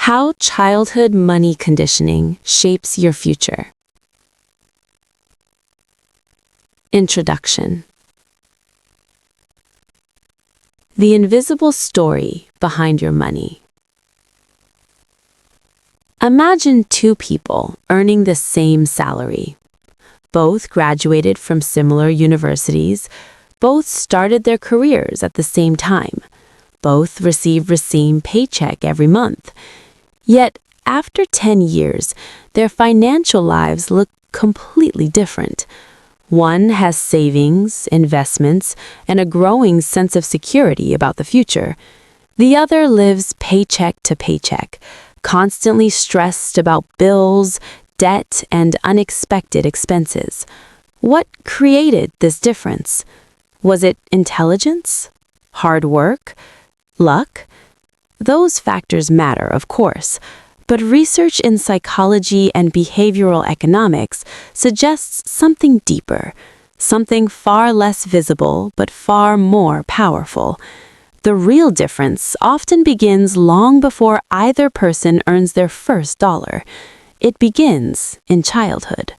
How childhood money conditioning shapes your future. Introduction. The invisible story behind your money. Imagine two people earning the same salary. Both graduated from similar universities. Both started their careers at the same time. Both received the same paycheck every month. Yet, after 10 years, their financial lives look completely different. One has savings, investments, and a growing sense of security about the future. The other lives paycheck to paycheck, constantly stressed about bills, debt, and unexpected expenses. What created this difference? Was it intelligence? Hard work? Luck? Those factors matter, of course, but research in psychology and behavioral economics suggests something deeper, something far less visible but far more powerful. The real difference often begins long before either person earns their first dollar. It begins in childhood.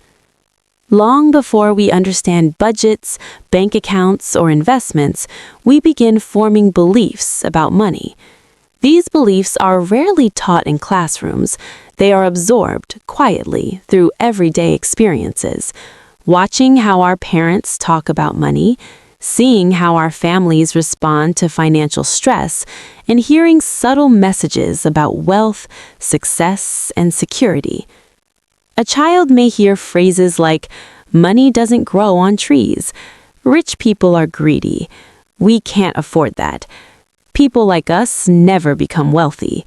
Long before we understand budgets, bank accounts, or investments, we begin forming beliefs about money. These beliefs are rarely taught in classrooms. They are absorbed quietly through everyday experiences. Watching how our parents talk about money, seeing how our families respond to financial stress, and hearing subtle messages about wealth, success, and security. A child may hear phrases like, "Money doesn't grow on trees," "Rich people are greedy," "We can't afford that," "People like us never become wealthy."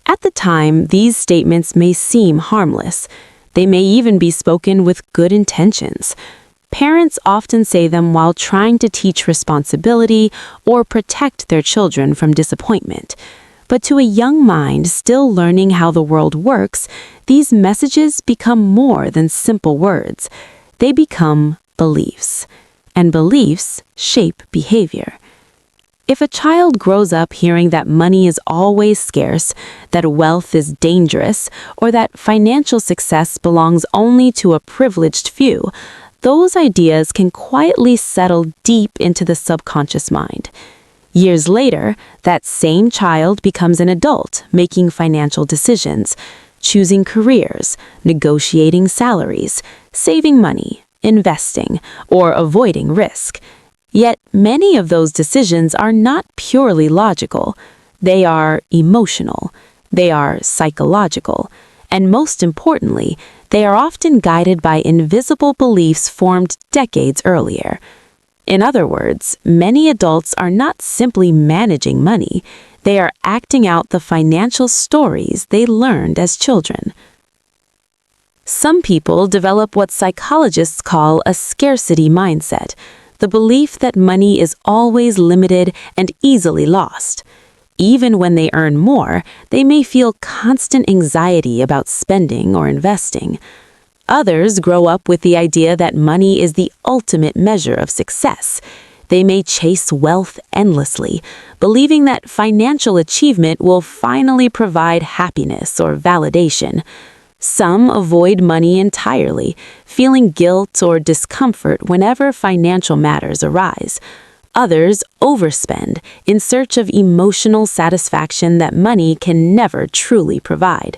At the time, these statements may seem harmless. They may even be spoken with good intentions. Parents often say them while trying to teach responsibility or protect their children from disappointment. But to a young mind still learning how the world works, these messages become more than simple words. They become beliefs, and beliefs shape behavior. If a child grows up hearing that money is always scarce, that wealth is dangerous, or that financial success belongs only to a privileged few, those ideas can quietly settle deep into the subconscious mind. Years later, that same child becomes an adult making financial decisions, choosing careers, negotiating salaries, saving money, investing, or avoiding risk. Yet many of those decisions are not purely logical. They are emotional, they are psychological, and most importantly, they are often guided by invisible beliefs formed decades earlier. In other words, many adults are not simply managing money, they are acting out the financial stories they learned as children. Some people develop what psychologists call a scarcity mindset, the belief that money is always limited and easily lost. Even when they earn more, they may feel constant anxiety about spending or investing. Others grow up with the idea that money is the ultimate measure of success. They may chase wealth endlessly, believing that financial achievement will finally provide happiness or validation. Some avoid money entirely, feeling guilt or discomfort whenever financial matters arise. Others overspend in search of emotional satisfaction that money can never truly provide.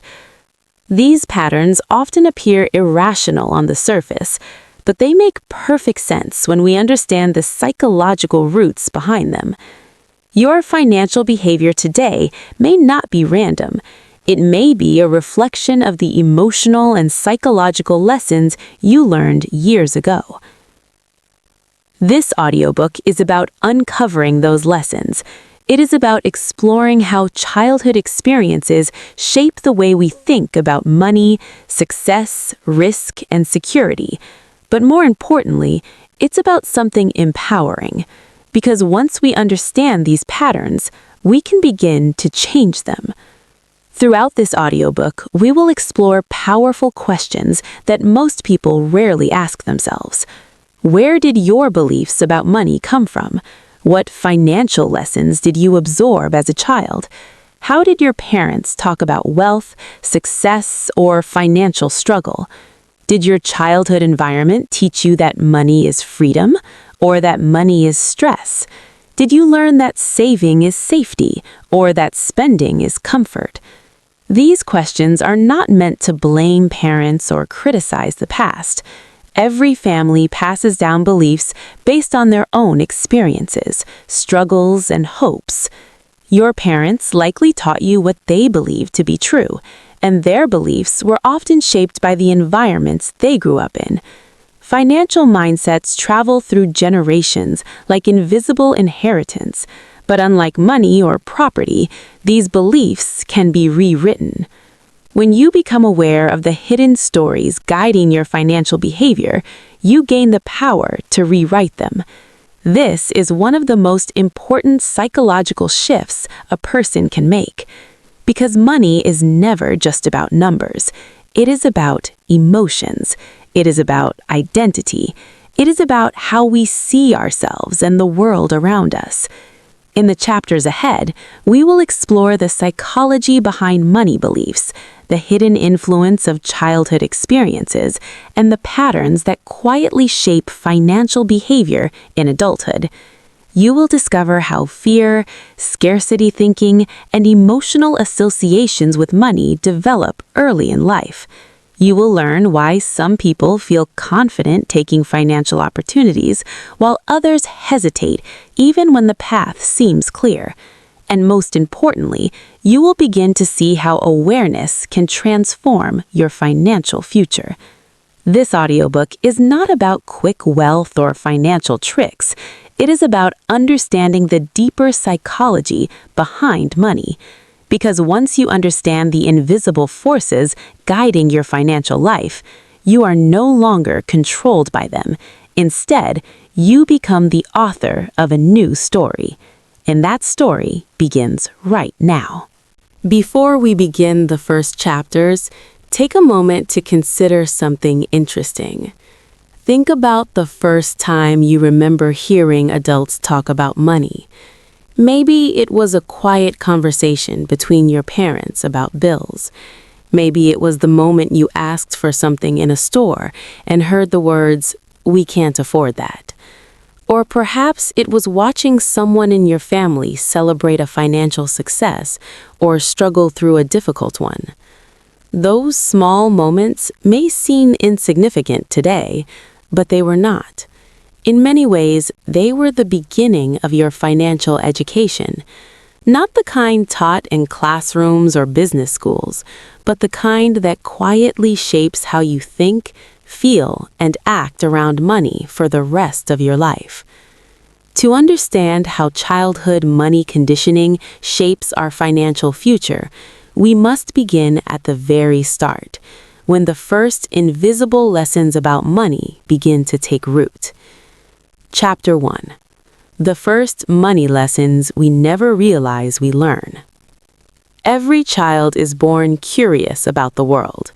These patterns often appear irrational on the surface, but they make perfect sense when we understand the psychological roots behind them. Your financial behavior today may not be random. It may be a reflection of the emotional and psychological lessons you learned years ago. This audiobook is about uncovering those lessons. It is about exploring how childhood experiences shape the way we think about money, success, risk, and security. But more importantly, it's about something empowering. Because once we understand these patterns, we can begin to change them. Throughout this audiobook, we will explore powerful questions that most people rarely ask themselves. Where did your beliefs about money come from? What financial lessons did you absorb as a child? How did your parents talk about wealth, success, or financial struggle? Did your childhood environment teach you that money is freedom or that money is stress? Did you learn that saving is safety or that spending is comfort? These questions are not meant to blame parents or criticize the past. Every family passes down beliefs based on their own experiences, struggles, and hopes. Your parents likely taught you what they believed to be true, and their beliefs were often shaped by the environments they grew up in. Financial mindsets travel through generations like invisible inheritance, but unlike money or property, these beliefs can be rewritten. When you become aware of the hidden stories guiding your financial behavior, you gain the power to rewrite them. This is one of the most important psychological shifts a person can make. Because money is never just about numbers. It is about emotions. It is about identity. It is about how we see ourselves and the world around us. In the chapters ahead, we will explore the psychology behind money beliefs, the hidden influence of childhood experiences, and the patterns that quietly shape financial behavior in adulthood. You will discover how fear, scarcity thinking, and emotional associations with money develop early in life. You will learn why some people feel confident taking financial opportunities, while others hesitate even when the path seems clear. And most importantly, you will begin to see how awareness can transform your financial future. This audiobook is not about quick wealth or financial tricks. It is about understanding the deeper psychology behind money. Because once you understand the invisible forces guiding your financial life, you are no longer controlled by them. Instead, you become the author of a new story. And that story begins right now. Before we begin the first chapters, take a moment to consider something interesting. Think about the first time you remember hearing adults talk about money. Maybe it was a quiet conversation between your parents about bills. Maybe it was the moment you asked for something in a store and heard the words, "We can't afford that." Or perhaps it was watching someone in your family celebrate a financial success or struggle through a difficult one. Those small moments may seem insignificant today, but they were not. In many ways, they were the beginning of your financial education. Not the kind taught in classrooms or business schools, but the kind that quietly shapes how you think, feel, and act around money for the rest of your life. To understand how childhood money conditioning shapes our financial future, we must begin at the very start, when the first invisible lessons about money begin to take root. Chapter 1. The first money lessons we never realize we learn. Every child is born curious about the world.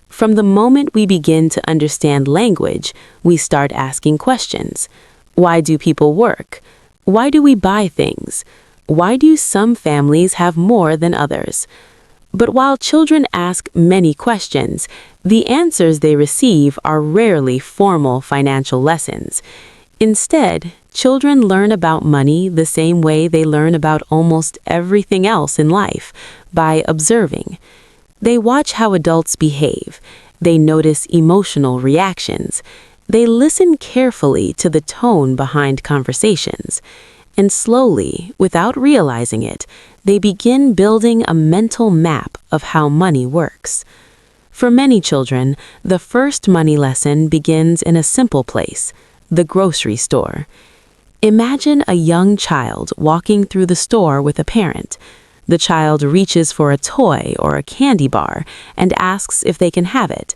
From the moment we begin to understand language, we start asking questions. Why do people work? Why do we buy things? Why do some families have more than others? But while children ask many questions, the answers they receive are rarely formal financial lessons. Instead, children learn about money the same way they learn about almost everything else in life, by observing. They watch how adults behave. They notice emotional reactions. They listen carefully to the tone behind conversations. And slowly, without realizing it, they begin building a mental map of how money works. For many children, the first money lesson begins in a simple place, the grocery store. Imagine a young child walking through the store with a parent. The child reaches for a toy or a candy bar and asks if they can have it.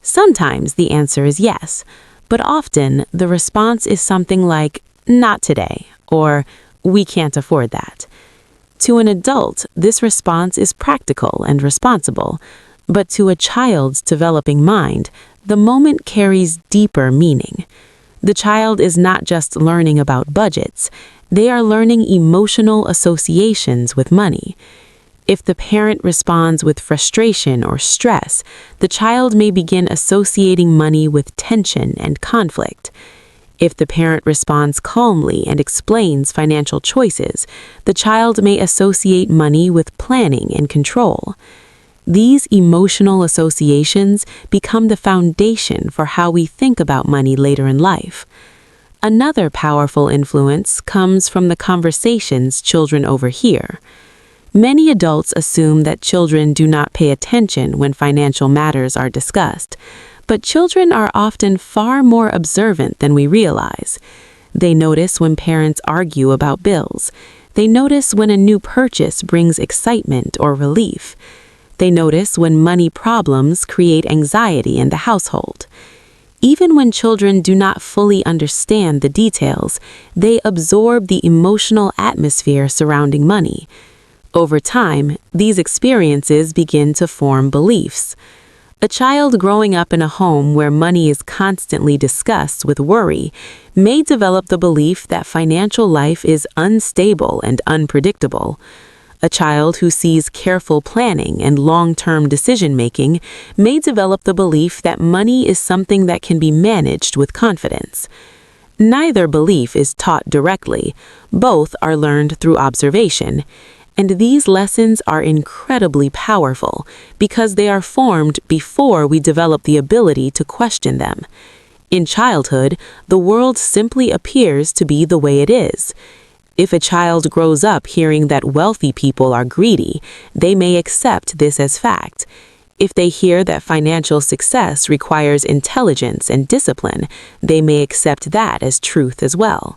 Sometimes the answer is yes, but often the response is something like, "Not today," or "We can't afford that." To an adult, this response is practical and responsible, but to a child's developing mind, the moment carries deeper meaning. The child is not just learning about budgets, they are learning emotional associations with money. If the parent responds with frustration or stress, the child may begin associating money with tension and conflict. If the parent responds calmly and explains financial choices, the child may associate money with planning and control. These emotional associations become the foundation for how we think about money later in life. Another powerful influence comes from the conversations children overhear. Many adults assume that children do not pay attention when financial matters are discussed, but children are often far more observant than we realize. They notice when parents argue about bills. They notice when a new purchase brings excitement or relief. They notice when money problems create anxiety in the household. Even when children do not fully understand the details, they absorb the emotional atmosphere surrounding money. Over time, these experiences begin to form beliefs. A child growing up in a home where money is constantly discussed with worry may develop the belief that financial life is unstable and unpredictable. A child who sees careful planning and long-term decision-making may develop the belief that money is something that can be managed with confidence. Neither belief is taught directly. Both are learned through observation. And these lessons are incredibly powerful because they are formed before we develop the ability to question them. In childhood, the world simply appears to be the way it is. If a child grows up hearing that wealthy people are greedy, they may accept this as fact. If they hear that financial success requires intelligence and discipline, they may accept that as truth as well.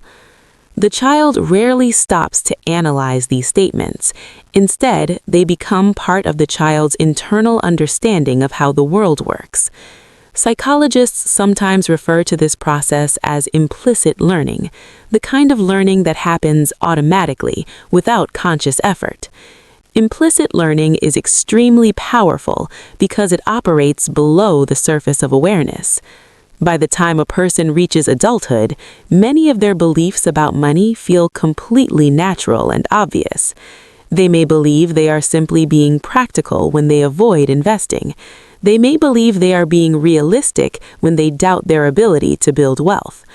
The child rarely stops to analyze these statements. Instead, they become part of the child's internal understanding of how the world works. Psychologists sometimes refer to this process as implicit learning, the kind of learning that happens automatically, without conscious effort. Implicit learning is extremely powerful because it operates below the surface of awareness. By the time a person reaches adulthood, many of their beliefs about money feel completely natural and obvious. They may believe they are simply being practical when they avoid investing. They may believe they are being realistic when they doubt their ability to build wealth.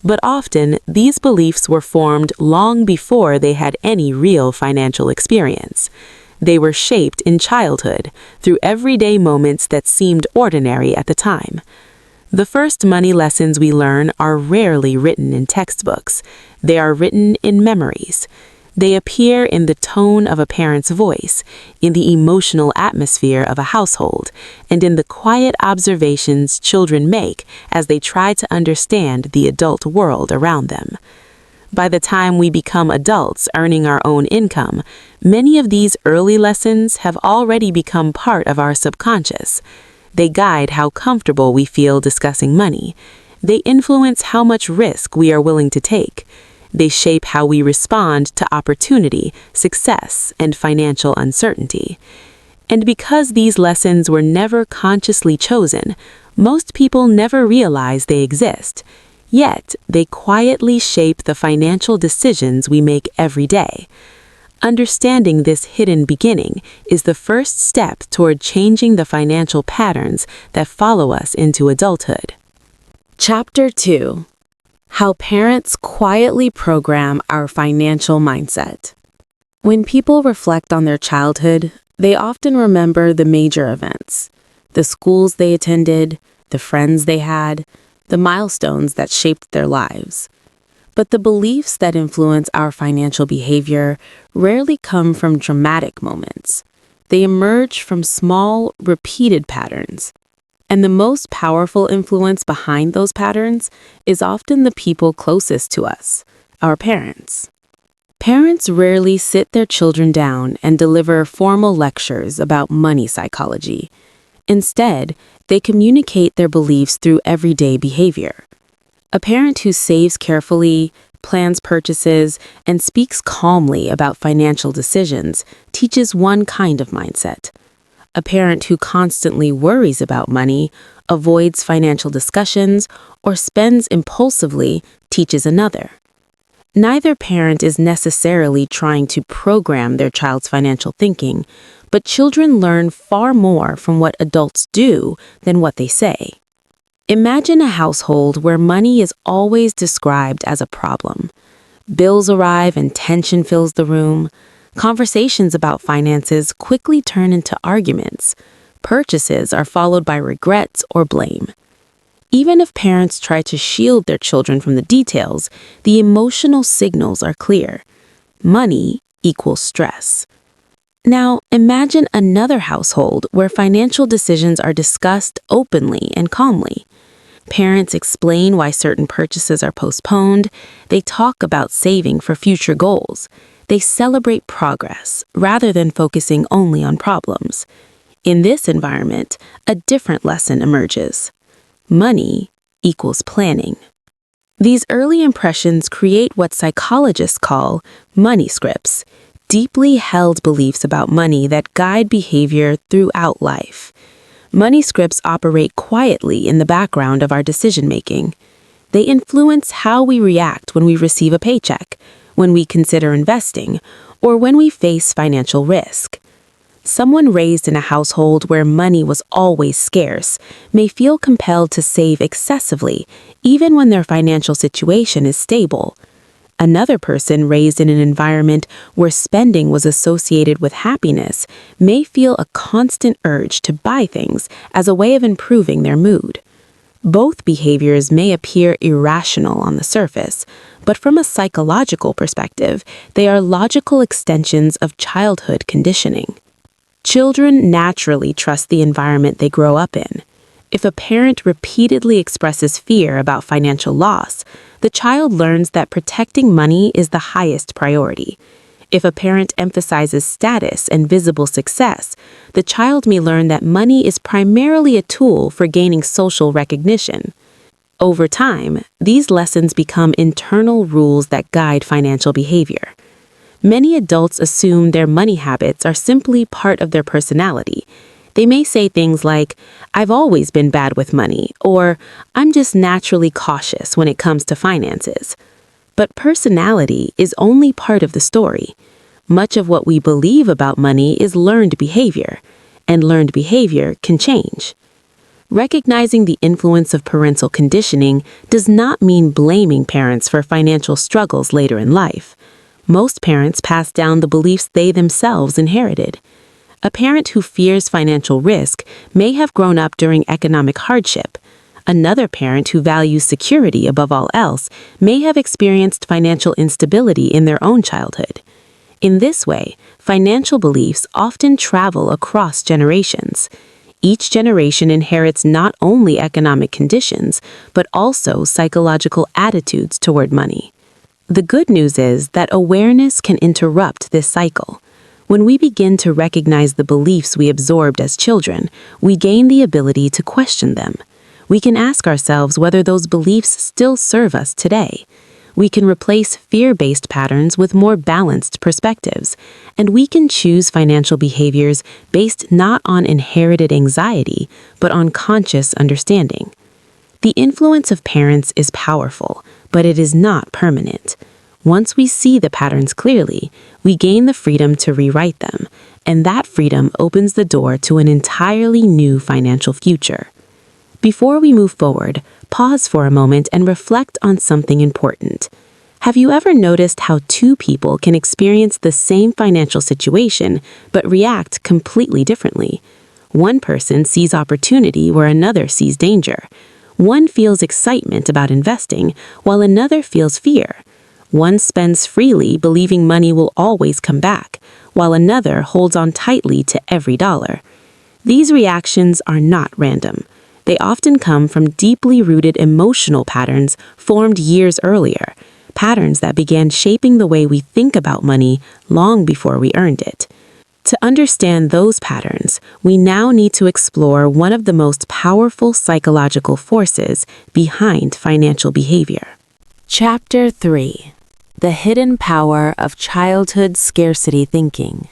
But often, these beliefs were formed long before they had any real financial experience. They were shaped in childhood, through everyday moments that seemed ordinary at the time. The first money lessons we learn are rarely written in textbooks. They are written in memories. They appear in the tone of a parent's voice, in the emotional atmosphere of a household, and in the quiet observations children make as they try to understand the adult world around them. By the time we become adults earning our own income, many of these early lessons have already become part of our subconscious. They guide how comfortable we feel discussing money. They influence how much risk we are willing to take. They shape how we respond to opportunity, success, and financial uncertainty. And because these lessons were never consciously chosen, most people never realize they exist. Yet, they quietly shape the financial decisions we make every day. Understanding this hidden beginning is the first step toward changing the financial patterns that follow us into adulthood. Chapter 2: How Parents Quietly Program Our Financial Mindset. When people reflect on their childhood, they often remember the major events, the schools they attended, the friends they had, the milestones that shaped their lives. But the beliefs that influence our financial behavior rarely come from dramatic moments. They emerge from small, repeated patterns. And the most powerful influence behind those patterns is often the people closest to us, our parents. Parents rarely sit their children down and deliver formal lectures about money psychology. Instead, they communicate their beliefs through everyday behavior. A parent who saves carefully, plans purchases, and speaks calmly about financial decisions teaches one kind of mindset. A parent who constantly worries about money, avoids financial discussions, or spends impulsively teaches another. Neither parent is necessarily trying to program their child's financial thinking, but children learn far more from what adults do than what they say. Imagine a household where money is always described as a problem. Bills arrive and tension fills the room. Conversations about finances quickly turn into arguments. Purchases are followed by regrets or blame. Even if parents try to shield their children from the details, the emotional signals are clear. Money equals stress. Now, imagine another household where financial decisions are discussed openly and calmly. Parents explain why certain purchases are postponed. They talk about saving for future goals. They celebrate progress rather than focusing only on problems. In this environment, a different lesson emerges. Money equals planning. These early impressions create what psychologists call money scripts, deeply held beliefs about money that guide behavior throughout life. Money scripts operate quietly in the background of our decision-making. They influence how we react when we receive a paycheck, when we consider investing, or when we face financial risk. Someone raised in a household where money was always scarce may feel compelled to save excessively, even when their financial situation is stable. Another person raised in an environment where spending was associated with happiness may feel a constant urge to buy things as a way of improving their mood. Both behaviors may appear irrational on the surface, but from a psychological perspective, they are logical extensions of childhood conditioning. Children naturally trust the environment they grow up in. If a parent repeatedly expresses fear about financial loss, the child learns that protecting money is the highest priority. If a parent emphasizes status and visible success, the child may learn that money is primarily a tool for gaining social recognition. Over time, these lessons become internal rules that guide financial behavior. Many adults assume their money habits are simply part of their personality. They may say things like, "I've always been bad with money," or "I'm just naturally cautious when it comes to finances." But personality is only part of the story. Much of what we believe about money is learned behavior, and learned behavior can change. Recognizing the influence of parental conditioning does not mean blaming parents for financial struggles later in life. Most parents pass down the beliefs they themselves inherited. A parent who fears financial risk may have grown up during economic hardship. Another parent who values security above all else may have experienced financial instability in their own childhood. In this way, financial beliefs often travel across generations. Each generation inherits not only economic conditions, but also psychological attitudes toward money. The good news is that awareness can interrupt this cycle. When we begin to recognize the beliefs we absorbed as children, we gain the ability to question them. We can ask ourselves whether those beliefs still serve us today. We can replace fear-based patterns with more balanced perspectives, and we can choose financial behaviors based not on inherited anxiety, but on conscious understanding. The influence of parents is powerful, but it is not permanent. Once we see the patterns clearly, we gain the freedom to rewrite them, and that freedom opens the door to an entirely new financial future. Before we move forward, pause for a moment and reflect on something important. Have you ever noticed how two people can experience the same financial situation but react completely differently? One person sees opportunity where another sees danger. One feels excitement about investing, while another feels fear. One spends freely, believing money will always come back, while another holds on tightly to every dollar. These reactions are not random. They often come from deeply rooted emotional patterns formed years earlier, patterns that began shaping the way we think about money long before we earned it. To understand those patterns, we now need to explore one of the most powerful psychological forces behind financial behavior. Chapter 3: The Hidden Power of Childhood Scarcity Thinking.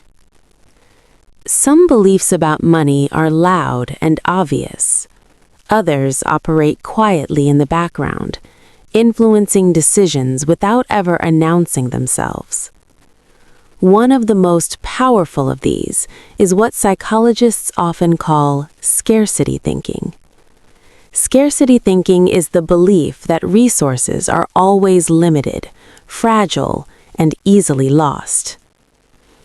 Some beliefs about money are loud and obvious. Others operate quietly in the background, influencing decisions without ever announcing themselves. One of the most powerful of these is what psychologists often call scarcity thinking. Scarcity thinking is the belief that resources are always limited, fragile, and easily lost.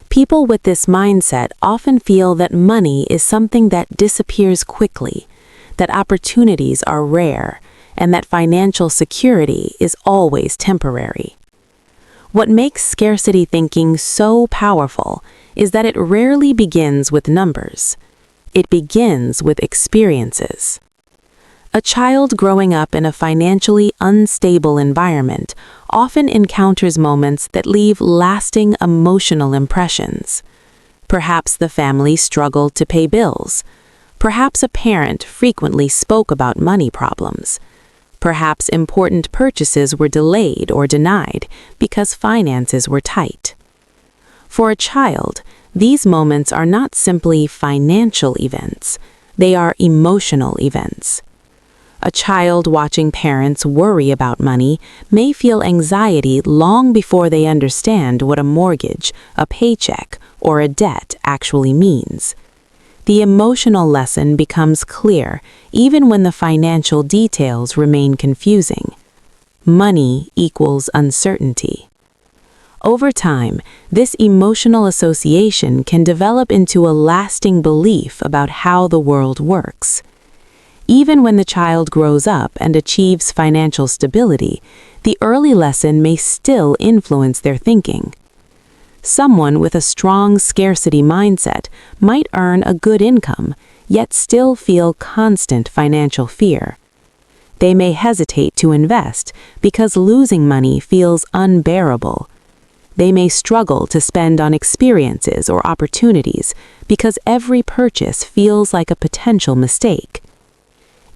People with this mindset often feel that money is something that disappears quickly, that opportunities are rare, and that financial security is always temporary. What makes scarcity thinking so powerful is that it rarely begins with numbers. It begins with experiences. A child growing up in a financially unstable environment often encounters moments that leave lasting emotional impressions. Perhaps the family struggled to pay bills. Perhaps a parent frequently spoke about money problems. Perhaps important purchases were delayed or denied because finances were tight. For a child, these moments are not simply financial events, they are emotional events. A child watching parents worry about money may feel anxiety long before they understand what a mortgage, a paycheck, or a debt actually means. The emotional lesson becomes clear even when the financial details remain confusing. Money equals uncertainty. Over time, this emotional association can develop into a lasting belief about how the world works. Even when the child grows up and achieves financial stability, the early lesson may still influence their thinking. Someone with a strong scarcity mindset might earn a good income, yet still feel constant financial fear. They may hesitate to invest because losing money feels unbearable. They may struggle to spend on experiences or opportunities because every purchase feels like a potential mistake.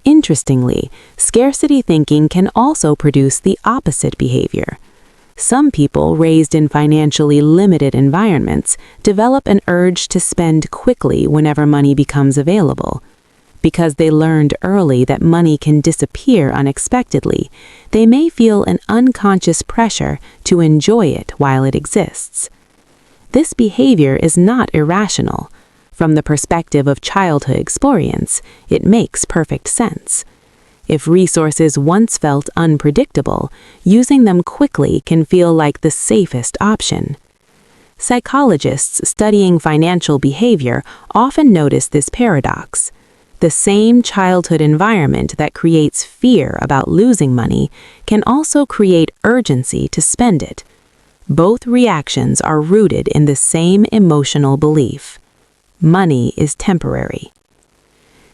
Interestingly, scarcity thinking can also produce the opposite behavior. Some people raised in financially limited environments develop an urge to spend quickly whenever money becomes available. Because they learned early that money can disappear unexpectedly, they may feel an unconscious pressure to enjoy it while it exists. This behavior is not irrational. From the perspective of childhood experience, it makes perfect sense. If resources once felt unpredictable, using them quickly can feel like the safest option. Psychologists studying financial behavior often notice this paradox. The same childhood environment that creates fear about losing money can also create urgency to spend it. Both reactions are rooted in the same emotional belief. Money is temporary.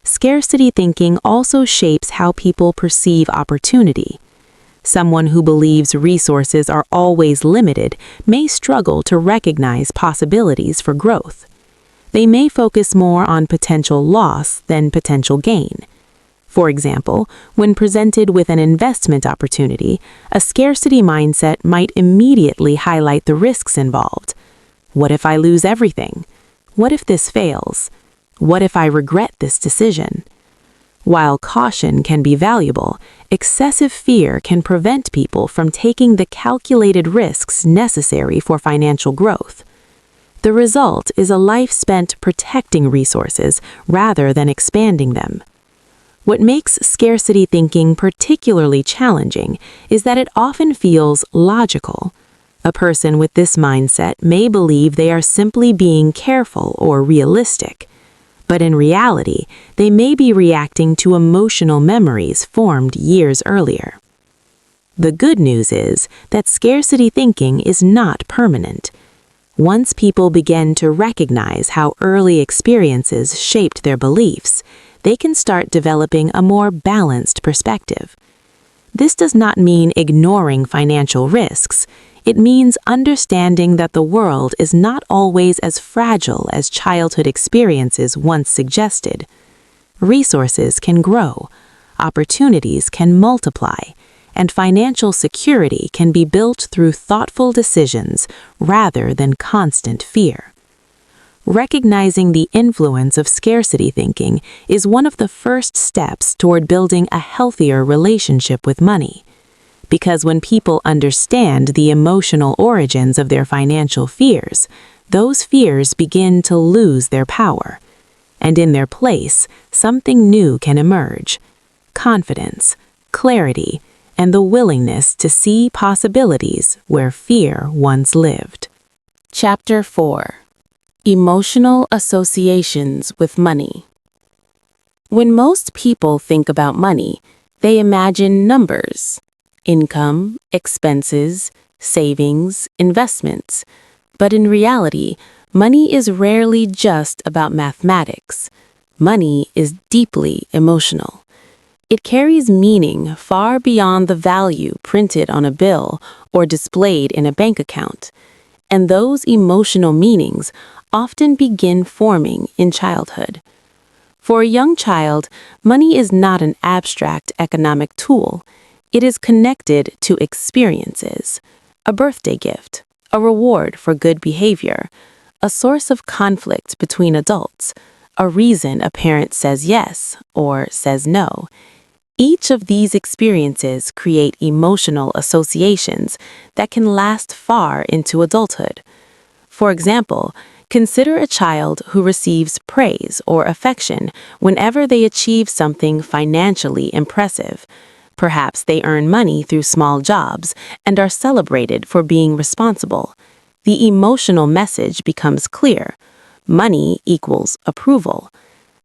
Scarcity thinking also shapes how people perceive opportunity. Someone who believes resources are always limited may struggle to recognize possibilities for growth. They may focus more on potential loss than potential gain. For example, when presented with an investment opportunity, a scarcity mindset might immediately highlight the risks involved. What if I lose everything? What if this fails? What if I regret this decision? While caution can be valuable, excessive fear can prevent people from taking the calculated risks necessary for financial growth. The result is a life spent protecting resources rather than expanding them. What makes scarcity thinking particularly challenging is that it often feels logical. A person with this mindset may believe they are simply being careful or realistic. But in reality, they may be reacting to emotional memories formed years earlier. The good news is that scarcity thinking is not permanent. Once people begin to recognize how early experiences shaped their beliefs, they can start developing a more balanced perspective. This does not mean ignoring financial risks. It means understanding that the world is not always as fragile as childhood experiences once suggested. Resources can grow, opportunities can multiply, and financial security can be built through thoughtful decisions rather than constant fear. Recognizing the influence of scarcity thinking is one of the first steps toward building a healthier relationship with money. because when people understand the emotional origins of their financial fears, those fears begin to lose their power. And in their place, something new can emerge: confidence, clarity, and the willingness to see possibilities where fear once lived. Chapter 4. Emotional Associations with Money. When most people think about money, they imagine numbers: income, expenses, savings, investments. But in reality, money is rarely just about mathematics. Money is deeply emotional. It carries meaning far beyond the value printed on a bill or displayed in a bank account. And those emotional meanings often begin forming in childhood. For a young child, money is not an abstract economic tool. It is connected to experiences: a birthday gift, a reward for good behavior, a source of conflict between adults, a reason a parent says yes or says no. Each of these experiences create emotional associations that can last far into adulthood. For example, consider a child who receives praise or affection whenever they achieve something financially impressive. Perhaps they earn money through small jobs and are celebrated for being responsible. The emotional message becomes clear: money equals approval.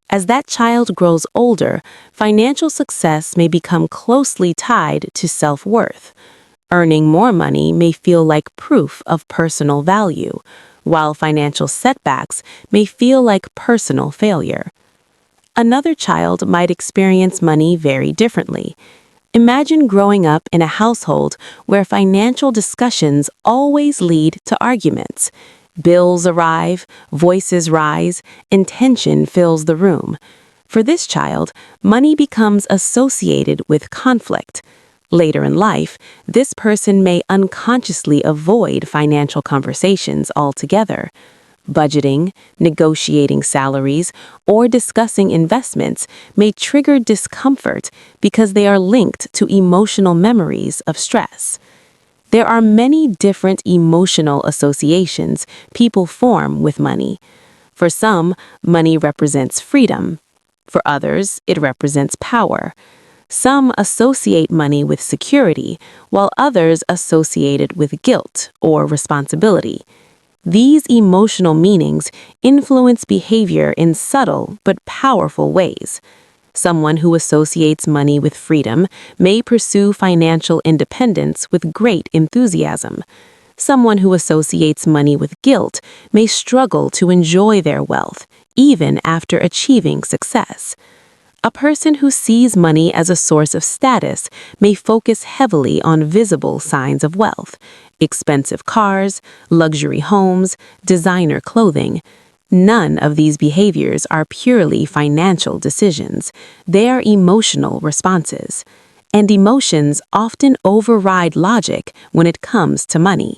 As that child grows older, financial success may become closely tied to self-worth. Earning more money may feel like proof of personal value, while financial setbacks may feel like personal failure. Another child might experience money very differently. Imagine growing up in a household where financial discussions always lead to arguments. Bills arrive, voices rise, and tension fills the room. For this child, money becomes associated with conflict. Later in life, this person may unconsciously avoid financial conversations altogether. Budgeting, negotiating salaries, or discussing investments may trigger discomfort because they are linked to emotional memories of stress. There are many different emotional associations people form with money. For some, money represents freedom. For others, it represents power. Some associate money with security, while others associate it with guilt or responsibility. These emotional meanings influence behavior in subtle but powerful ways. Someone who associates money with freedom may pursue financial independence with great enthusiasm. Someone who associates money with guilt may struggle to enjoy their wealth, even after achieving success. A person who sees money as a source of status may focus heavily on visible signs of wealth: expensive cars, luxury homes, designer clothing. None of these behaviors are purely financial decisions. They are emotional responses. And emotions often override logic when it comes to money.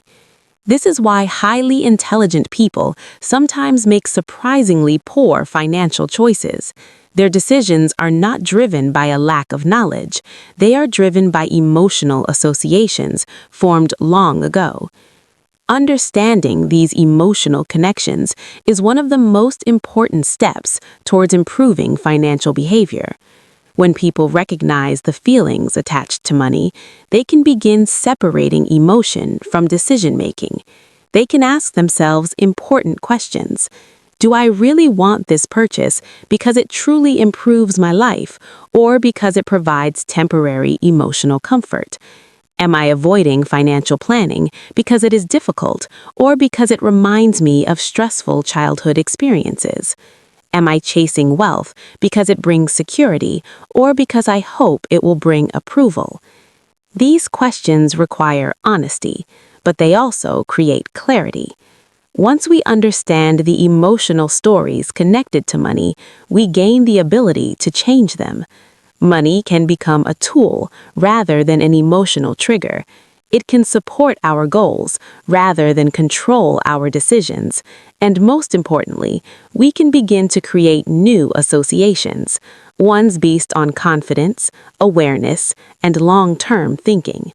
This is why highly intelligent people sometimes make surprisingly poor financial choices. Their decisions are not driven by a lack of knowledge. They are driven by emotional associations formed long ago. Understanding these emotional connections is one of the most important steps towards improving financial behavior. When people recognize the feelings attached to money, they can begin separating emotion from decision-making. They can ask themselves important questions. Do I really want this purchase because it truly improves my life, or because it provides temporary emotional comfort? Am I avoiding financial planning because it is difficult, or because it reminds me of stressful childhood experiences? Am I chasing wealth because it brings security, or because I hope it will bring approval? These questions require honesty, but they also create clarity. Once we understand the emotional stories connected to money, we gain the ability to change them. Money can become a tool rather than an emotional trigger. It can support our goals rather than control our decisions. And most importantly, we can begin to create new associations, ones based on confidence, awareness, and long-term thinking.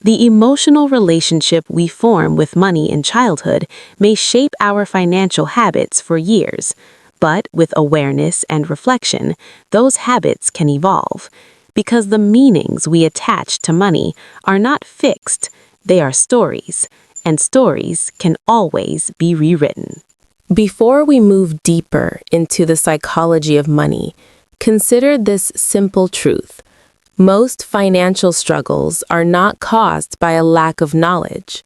The emotional relationship we form with money in childhood may shape our financial habits for years, but with awareness and reflection, those habits can evolve, because the meanings we attach to money are not fixed, they are stories, and stories can always be rewritten. Before we move deeper into the psychology of money, consider this simple truth. Most financial struggles are not caused by a lack of knowledge.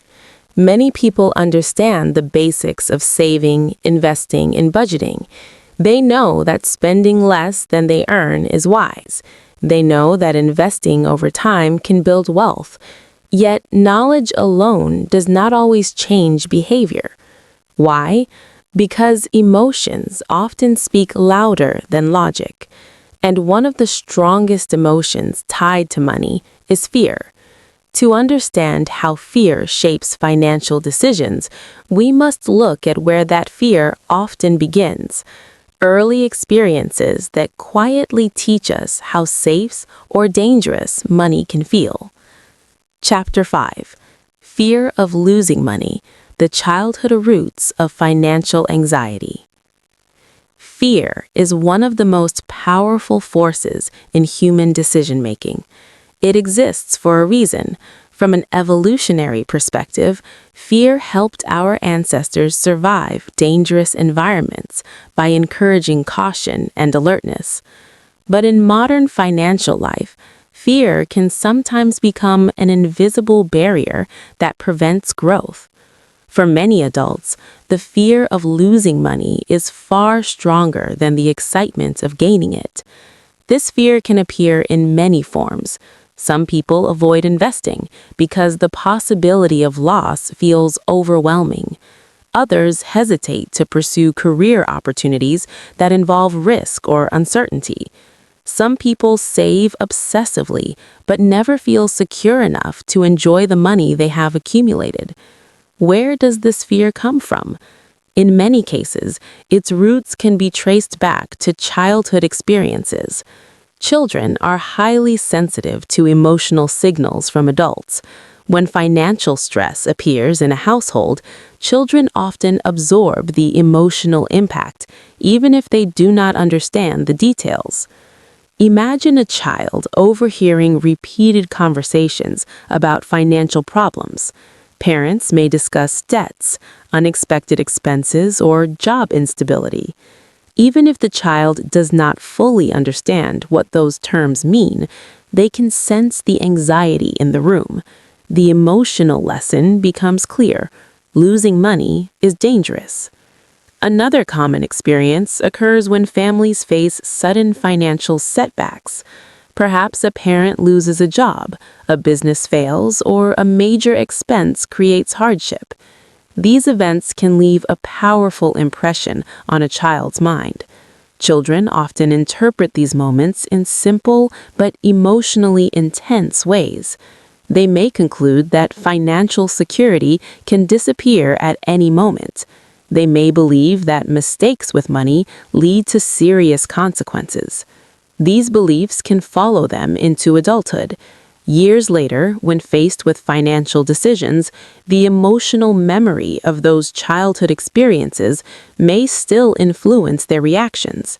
Many people understand the basics of saving, investing, and budgeting. They know that spending less than they earn is wise. They know that investing over time can build wealth. Yet, knowledge alone does not always change behavior. Why? Because emotions often speak louder than logic. And one of the strongest emotions tied to money is fear. To understand how fear shapes financial decisions, we must look at where that fear often begins. Early experiences that quietly teach us how safe or dangerous money can feel. Chapter 5. Fear of losing money, the childhood roots of financial anxiety. Fear is one of the most powerful forces in human decision-making. It exists for a reason. From an evolutionary perspective, fear helped our ancestors survive dangerous environments by encouraging caution and alertness. But in modern financial life, fear can sometimes become an invisible barrier that prevents growth. For many adults, the fear of losing money is far stronger than the excitement of gaining it. This fear can appear in many forms. Some people avoid investing because the possibility of loss feels overwhelming. Others hesitate to pursue career opportunities that involve risk or uncertainty. Some people save obsessively but never feel secure enough to enjoy the money they have accumulated. Where does this fear come from? In many cases, its roots can be traced back to childhood experiences. Children are highly sensitive to emotional signals from adults. When financial stress appears in a household, children often absorb the emotional impact, even if they do not understand the details. Imagine a child overhearing repeated conversations about financial problems. Parents may discuss debts, unexpected expenses, or job instability. Even if the child does not fully understand what those terms mean, they can sense the anxiety in the room. The emotional lesson becomes clear. Losing money is dangerous. Another common experience occurs when families face sudden financial setbacks. Perhaps a parent loses a job, a business fails, or a major expense creates hardship. These events can leave a powerful impression on a child's mind. Children often interpret these moments in simple but emotionally intense ways. They may conclude that financial security can disappear at any moment. They may believe that mistakes with money lead to serious consequences. These beliefs can follow them into adulthood. Years later, when faced with financial decisions, the emotional memory of those childhood experiences may still influence their reactions.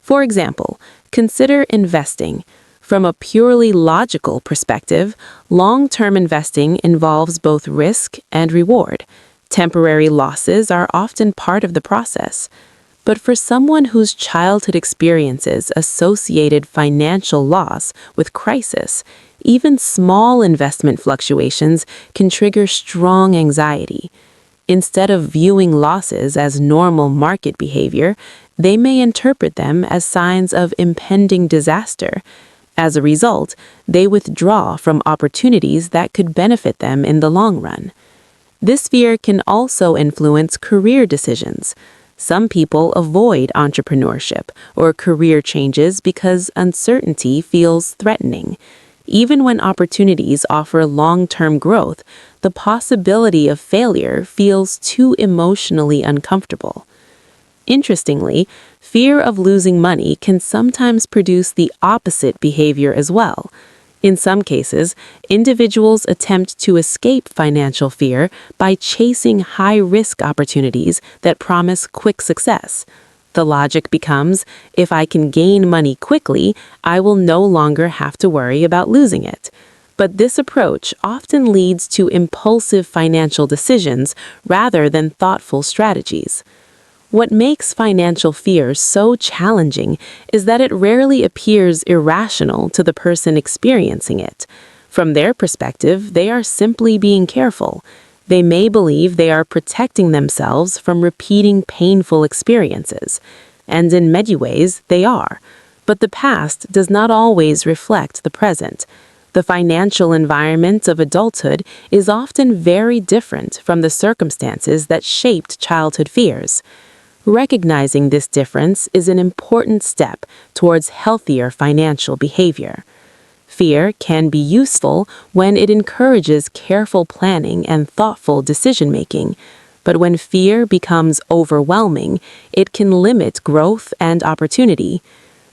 For example, consider investing. From a purely logical perspective, long-term investing involves both risk and reward. Temporary losses are often part of the process. But for someone whose childhood experiences associated financial loss with crisis, even small investment fluctuations can trigger strong anxiety. Instead of viewing losses as normal market behavior, they may interpret them as signs of impending disaster. As a result, they withdraw from opportunities that could benefit them in the long run. This fear can also influence career decisions. Some people avoid entrepreneurship or career changes because uncertainty feels threatening. Even when opportunities offer long-term growth, the possibility of failure feels too emotionally uncomfortable. Interestingly, fear of losing money can sometimes produce the opposite behavior as well. In some cases, individuals attempt to escape financial fear by chasing high-risk opportunities that promise quick success. The logic becomes, if I can gain money quickly, I will no longer have to worry about losing it. But this approach often leads to impulsive financial decisions rather than thoughtful strategies. What makes financial fear so challenging is that it rarely appears irrational to the person experiencing it. From their perspective, they are simply being careful. They may believe they are protecting themselves from repeating painful experiences, and in many ways they are. But the past does not always reflect the present. The financial environment of adulthood is often very different from the circumstances that shaped childhood fears. Recognizing this difference is an important step towards healthier financial behavior. Fear can be useful when it encourages careful planning and thoughtful decision-making, but when fear becomes overwhelming, it can limit growth and opportunity.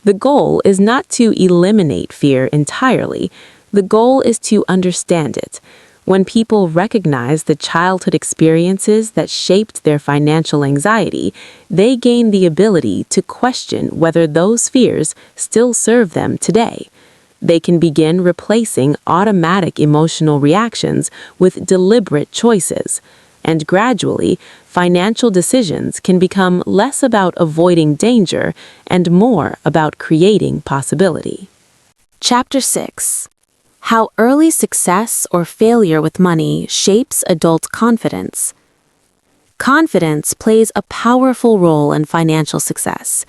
The goal is not to eliminate fear entirely. The goal is to understand it. When people recognize the childhood experiences that shaped their financial anxiety, they gain the ability to question whether those fears still serve them today. They can begin replacing automatic emotional reactions with deliberate choices, and gradually, financial decisions can become less about avoiding danger and more about creating possibility. Chapter 6. How early success or failure with money shapes adult confidence. Confidence plays a powerful role in financial success.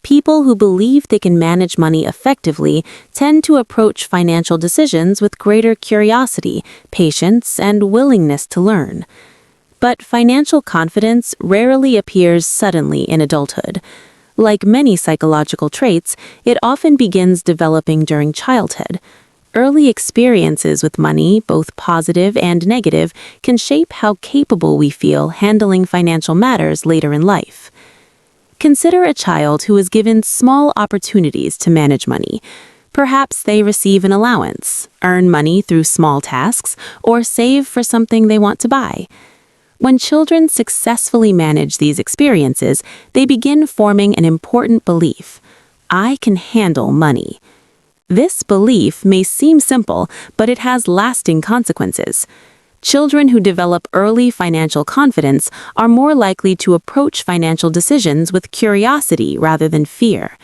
People who believe they can manage money effectively tend to approach financial decisions with greater curiosity, patience, and willingness to learn. But financial confidence rarely appears suddenly in adulthood. Like many psychological traits, it often begins developing during childhood. Early experiences with money, both positive and negative, can shape how capable we feel handling financial matters later in life. Consider a child who is given small opportunities to manage money. Perhaps they receive an allowance, earn money through small tasks, or save for something they want to buy. When children successfully manage these experiences, they begin forming an important belief: I can handle money. This belief may seem simple, but it has lasting consequences. Children who develop early financial confidence are more likely to approach financial decisions with curiosity rather than fear.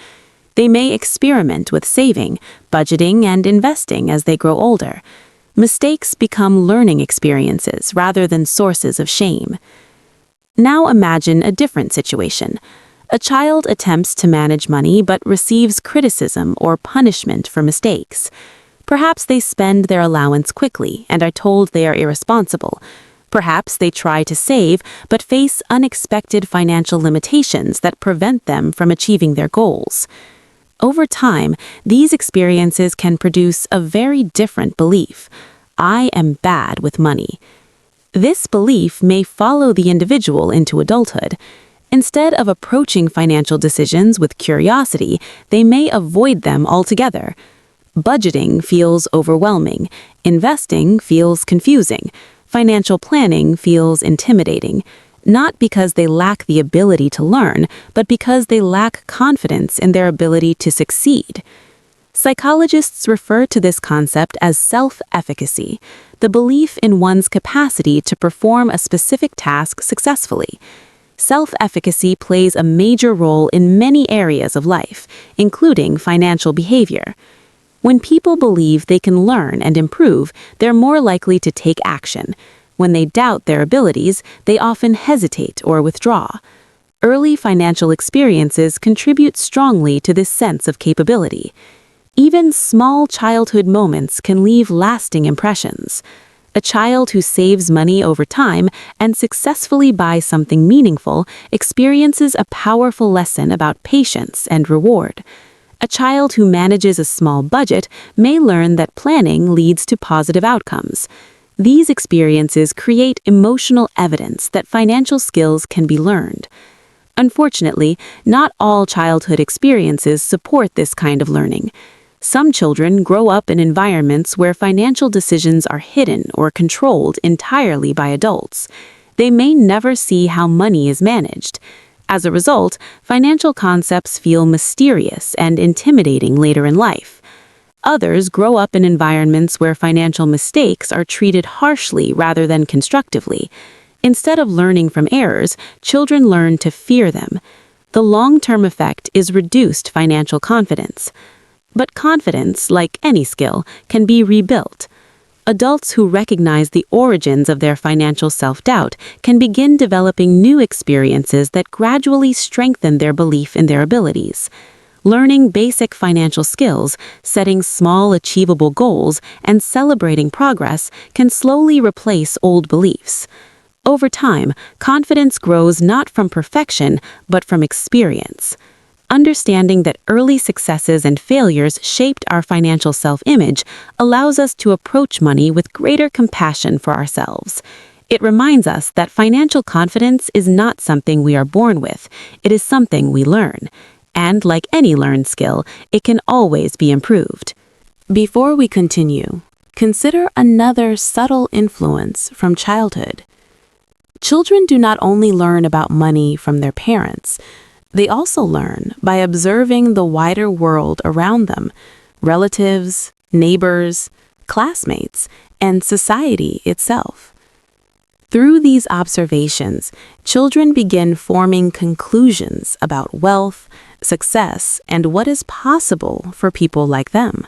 They may experiment with saving, budgeting, and investing as they grow older. Mistakes become learning experiences rather than sources of shame. Now imagine a different situation. A child attempts to manage money but receives criticism or punishment for mistakes. Perhaps they spend their allowance quickly and are told they are irresponsible. Perhaps they try to save but face unexpected financial limitations that prevent them from achieving their goals. Over time, these experiences can produce a very different belief: I am bad with money. This belief may follow the individual into adulthood. Instead of approaching financial decisions with curiosity, they may avoid them altogether. Budgeting feels overwhelming, investing feels confusing, financial planning feels intimidating, not because they lack the ability to learn, but because they lack confidence in their ability to succeed. Psychologists refer to this concept as self-efficacy, the belief in one's capacity to perform a specific task successfully. Self-efficacy plays a major role in many areas of life, including financial behavior. When people believe they can learn and improve, they're more likely to take action. When they doubt their abilities, they often hesitate or withdraw. Early financial experiences contribute strongly to this sense of capability. Even small childhood moments can leave lasting impressions. A child who saves money over time and successfully buys something meaningful experiences a powerful lesson about patience and reward. A child who manages a small budget may learn that planning leads to positive outcomes. These experiences create emotional evidence that financial skills can be learned. Unfortunately, not all childhood experiences support this kind of learning. Some children grow up in environments where financial decisions are hidden or controlled entirely by adults. They may never see how money is managed. As a result, financial concepts feel mysterious and intimidating later in life. Others grow up in environments where financial mistakes are treated harshly rather than constructively. Instead of learning from errors, children learn to fear them. The long-term effect is reduced financial confidence. But confidence, like any skill, can be rebuilt. Adults who recognize the origins of their financial self-doubt can begin developing new experiences that gradually strengthen their belief in their abilities. Learning basic financial skills, setting small achievable goals, and celebrating progress can slowly replace old beliefs. Over time, confidence grows not from perfection, but from experience. Understanding that early successes and failures shaped our financial self-image allows us to approach money with greater compassion for ourselves. It reminds us that financial confidence is not something we are born with, it is something we learn. And like any learned skill, it can always be improved. Before we continue, consider another subtle influence from childhood. Children do not only learn about money from their parents, they also learn by observing the wider world around them, relatives, neighbors, classmates, and society itself. Through these observations, children begin forming conclusions about wealth, success, and what is possible for people like them.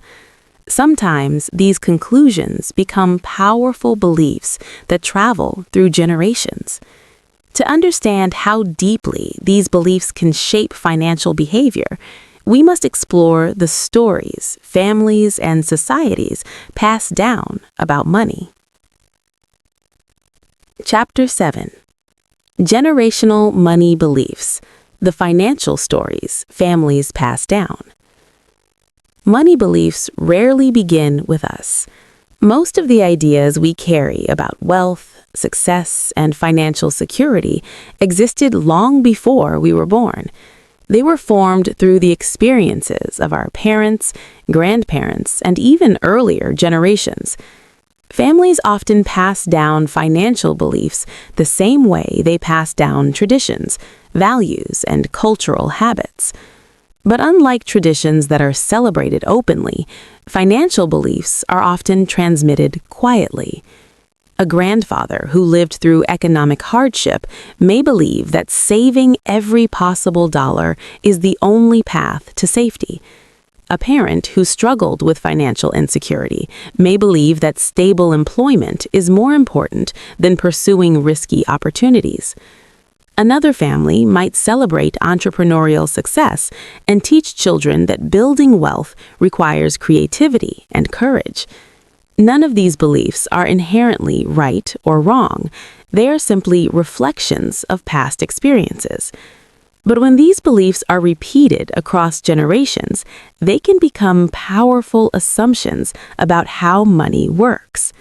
Sometimes these conclusions become powerful beliefs that travel through generations. To understand how deeply these beliefs can shape financial behavior, we must explore the stories families and societies pass down about money. Chapter 7. Generational Money Beliefs: The Financial Stories Families Pass Down. Money beliefs rarely begin with us. Most of the ideas we carry about wealth, success, and financial security existed long before we were born. They were formed through the experiences of our parents, grandparents, and even earlier generations. Families often pass down financial beliefs the same way they pass down traditions, values, and cultural habits. But unlike traditions that are celebrated openly, financial beliefs are often transmitted quietly. A grandfather who lived through economic hardship may believe that saving every possible dollar is the only path to safety. A parent who struggled with financial insecurity may believe that stable employment is more important than pursuing risky opportunities. Another family might celebrate entrepreneurial success and teach children that building wealth requires creativity and courage. None of these beliefs are inherently right or wrong. They are simply reflections of past experiences. But when these beliefs are repeated across generations, they can become powerful assumptions about how money works.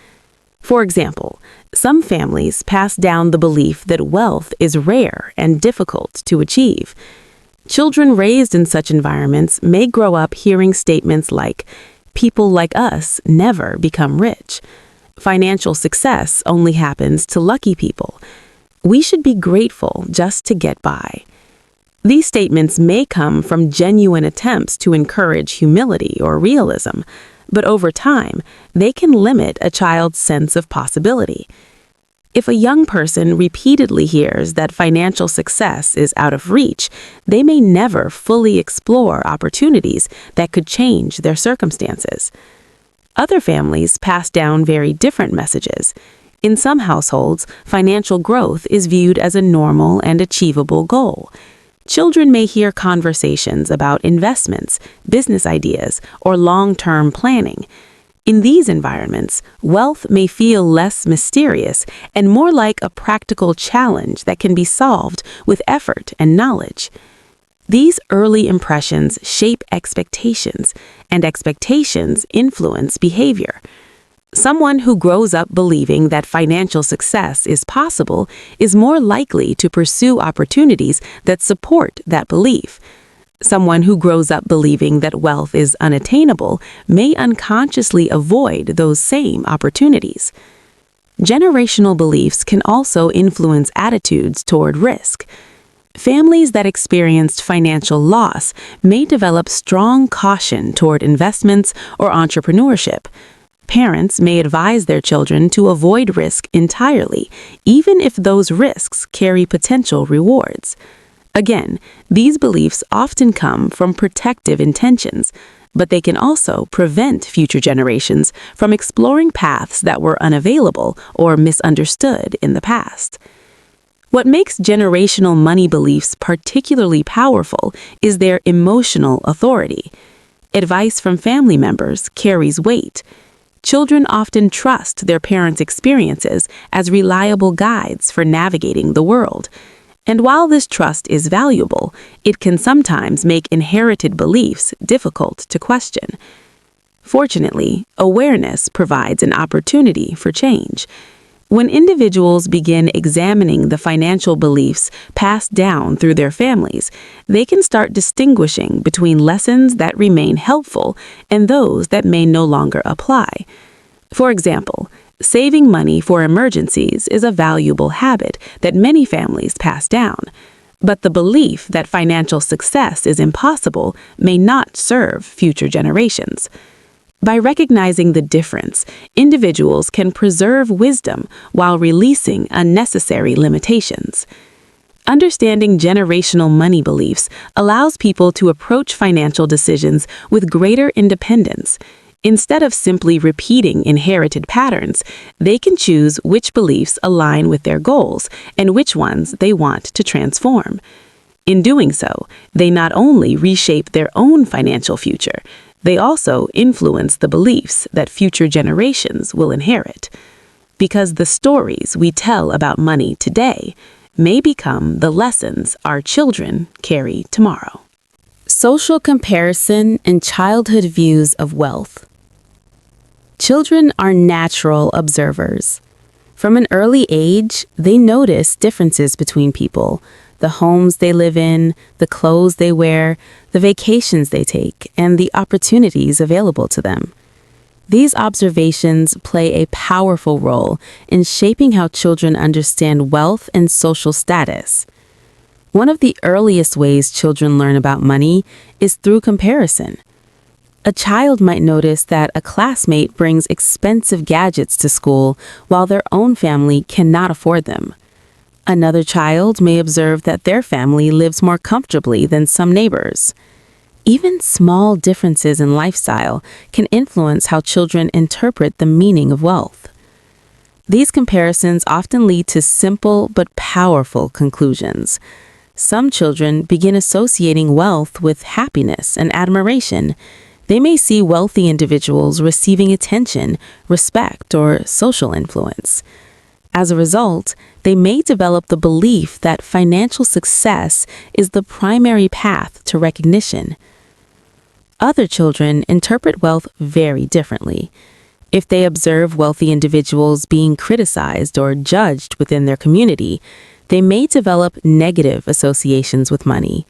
For example, some families pass down the belief that wealth is rare and difficult to achieve. Children raised in such environments may grow up hearing statements like, "People like us never become rich. Financial success only happens to lucky people. We should be grateful just to get by." These statements may come from genuine attempts to encourage humility or realism, but over time, they can limit a child's sense of possibility. If a young person repeatedly hears that financial success is out of reach, they may never fully explore opportunities that could change their circumstances. Other families pass down very different messages. In some households, financial growth is viewed as a normal and achievable goal. Children may hear conversations about investments, business ideas, or long-term planning. In these environments, wealth may feel less mysterious and more like a practical challenge that can be solved with effort and knowledge. These early impressions shape expectations, and expectations influence behavior. Someone who grows up believing that financial success is possible is more likely to pursue opportunities that support that belief. Someone who grows up believing that wealth is unattainable may unconsciously avoid those same opportunities. Generational beliefs can also influence attitudes toward risk. Families that experienced financial loss may develop strong caution toward investments or entrepreneurship. Parents may advise their children to avoid risk entirely, even if those risks carry potential rewards. Again, these beliefs often come from protective intentions, but they can also prevent future generations from exploring paths that were unavailable or misunderstood in the past. What makes generational money beliefs particularly powerful is their emotional authority. Advice from family members carries weight. Children often trust their parents' experiences as reliable guides for navigating the world. And while this trust is valuable, it can sometimes make inherited beliefs difficult to question. Fortunately, awareness provides an opportunity for change. When individuals begin examining the financial beliefs passed down through their families, they can start distinguishing between lessons that remain helpful and those that may no longer apply. For example, saving money for emergencies is a valuable habit that many families pass down, but the belief that financial success is impossible may not serve future generations. By recognizing the difference, individuals can preserve wisdom while releasing unnecessary limitations. Understanding generational money beliefs allows people to approach financial decisions with greater independence. Instead of simply repeating inherited patterns, they can choose which beliefs align with their goals and which ones they want to transform. In doing so, they not only reshape their own financial future, they also influence the beliefs that future generations will inherit. Because the stories we tell about money today may become the lessons our children carry tomorrow. Social comparison and childhood views of wealth. Children are natural observers. From an early age, they notice differences between people, the homes they live in, the clothes they wear, the vacations they take, and the opportunities available to them. These observations play a powerful role in shaping how children understand wealth and social status. One of the earliest ways children learn about money is through comparison. A child might notice that a classmate brings expensive gadgets to school while their own family cannot afford them. Another child may observe that their family lives more comfortably than some neighbors. Even small differences in lifestyle can influence how children interpret the meaning of wealth. These comparisons often lead to simple but powerful conclusions. Some children begin associating wealth with happiness and admiration. They may see wealthy individuals receiving attention, respect, or social influence. As a result, they may develop the belief that financial success is the primary path to recognition. Other children interpret wealth very differently. If they observe wealthy individuals being criticized or judged within their community, they may develop negative associations with money.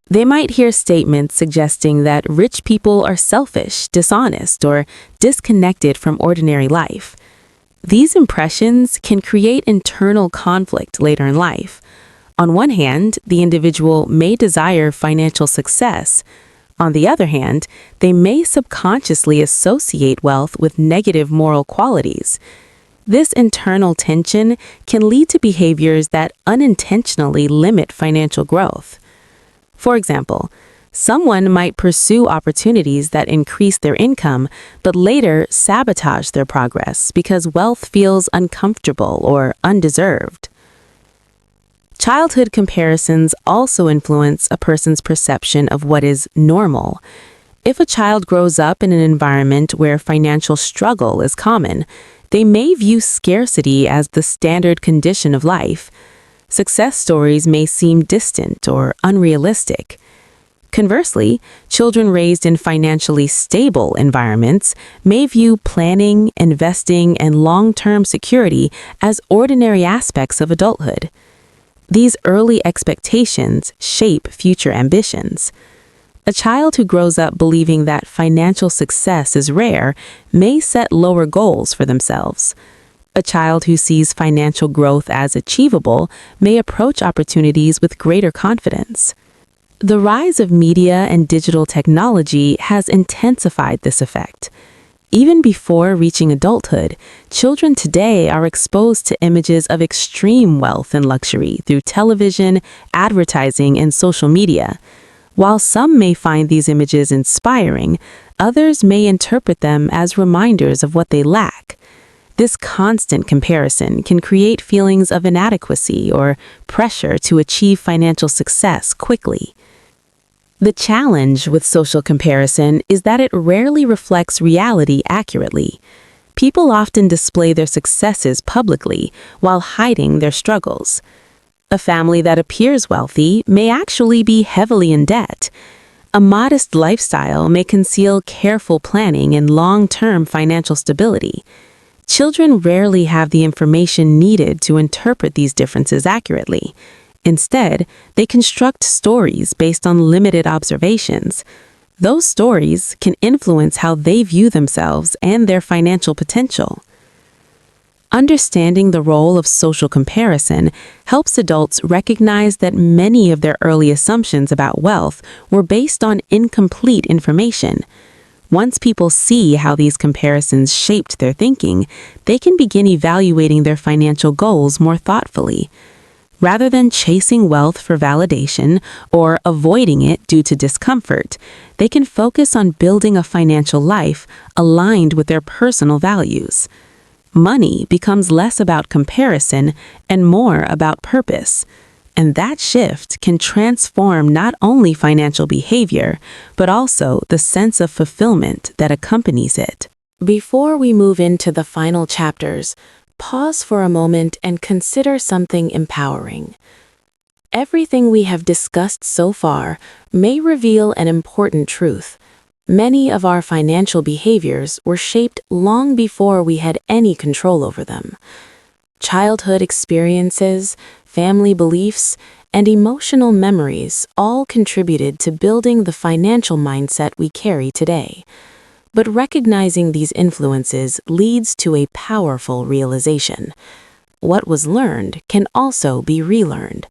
They might hear statements suggesting that rich people are selfish, dishonest, or disconnected from ordinary life. These impressions can create internal conflict later in life. On one hand, the individual may desire financial success. On the other hand, they may subconsciously associate wealth with negative moral qualities. This internal tension can lead to behaviors that unintentionally limit financial growth. For example, someone might pursue opportunities that increase their income, but later sabotage their progress because wealth feels uncomfortable or undeserved. Childhood comparisons also influence a person's perception of what is normal. If a child grows up in an environment where financial struggle is common, they may view scarcity as the standard condition of life. Success stories may seem distant or unrealistic. Conversely, children raised in financially stable environments may view planning, investing, and long-term security as ordinary aspects of adulthood. These early expectations shape future ambitions. A child who grows up believing that financial success is rare may set lower goals for themselves. A child who sees financial growth as achievable may approach opportunities with greater confidence. The rise of media and digital technology has intensified this effect. Even before reaching adulthood, children today are exposed to images of extreme wealth and luxury through television, advertising, and social media. While some may find these images inspiring, others may interpret them as reminders of what they lack. This constant comparison can create feelings of inadequacy or pressure to achieve financial success quickly. The challenge with social comparison is that it rarely reflects reality accurately. People often display their successes publicly while hiding their struggles. A family that appears wealthy may actually be heavily in debt. A modest lifestyle may conceal careful planning and long-term financial stability. Children rarely have the information needed to interpret these differences accurately. Instead, they construct stories based on limited observations. Those stories can influence how they view themselves and their financial potential. Understanding the role of social comparison helps adults recognize that many of their early assumptions about wealth were based on incomplete information. Once people see how these comparisons shaped their thinking, they can begin evaluating their financial goals more thoughtfully. Rather than chasing wealth for validation or avoiding it due to discomfort, they can focus on building a financial life aligned with their personal values. Money becomes less about comparison and more about purpose, and that shift can transform not only financial behavior, but also the sense of fulfillment that accompanies it. Before we move into the final chapters, pause for a moment and consider something empowering. Everything we have discussed so far may reveal an important truth. Many of our financial behaviors were shaped long before we had any control over them. Childhood experiences, family beliefs, and emotional memories all contributed to building the financial mindset we carry today. But recognizing these influences leads to a powerful realization. What was learned can also be relearned.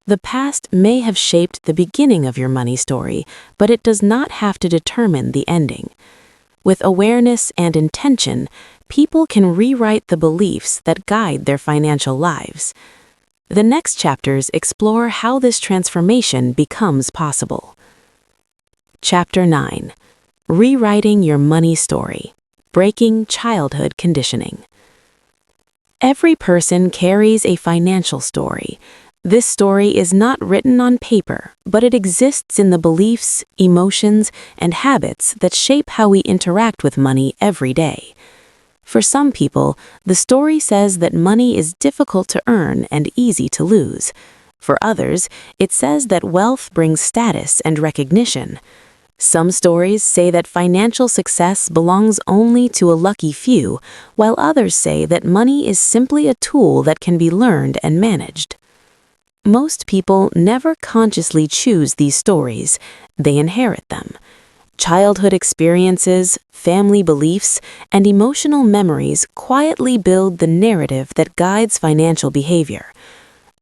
The past may have shaped the beginning of your money story, but it does not have to determine the ending. With awareness and intention, people can rewrite the beliefs that guide their financial lives. The next chapters explore how this transformation becomes possible. Chapter 9. Rewriting Your Money Story. Breaking Childhood Conditioning. Every person carries a financial story. This story is not written on paper, but it exists in the beliefs, emotions, and habits that shape how we interact with money every day. For some people, the story says that money is difficult to earn and easy to lose. For others, it says that wealth brings status and recognition. Some stories say that financial success belongs only to a lucky few, while others say that money is simply a tool that can be learned and managed. Most people never consciously choose these stories, they inherit them. Childhood experiences, family beliefs, and emotional memories quietly build the narrative that guides financial behavior.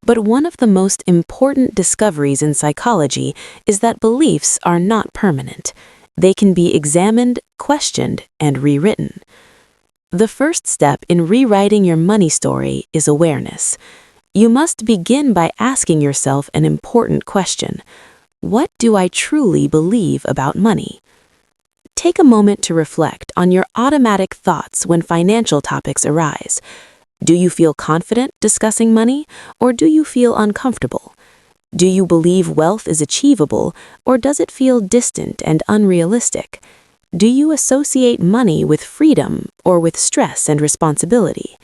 But one of the most important discoveries in psychology is that beliefs are not permanent. They can be examined, questioned, and rewritten. The first step in rewriting your money story is awareness. You must begin by asking yourself an important question. What do I truly believe about money? Take a moment to reflect on your automatic thoughts when financial topics arise. Do you feel confident discussing money, or do you feel uncomfortable? Do you believe wealth is achievable, or does it feel distant and unrealistic? Do you associate money with freedom or with stress and responsibility?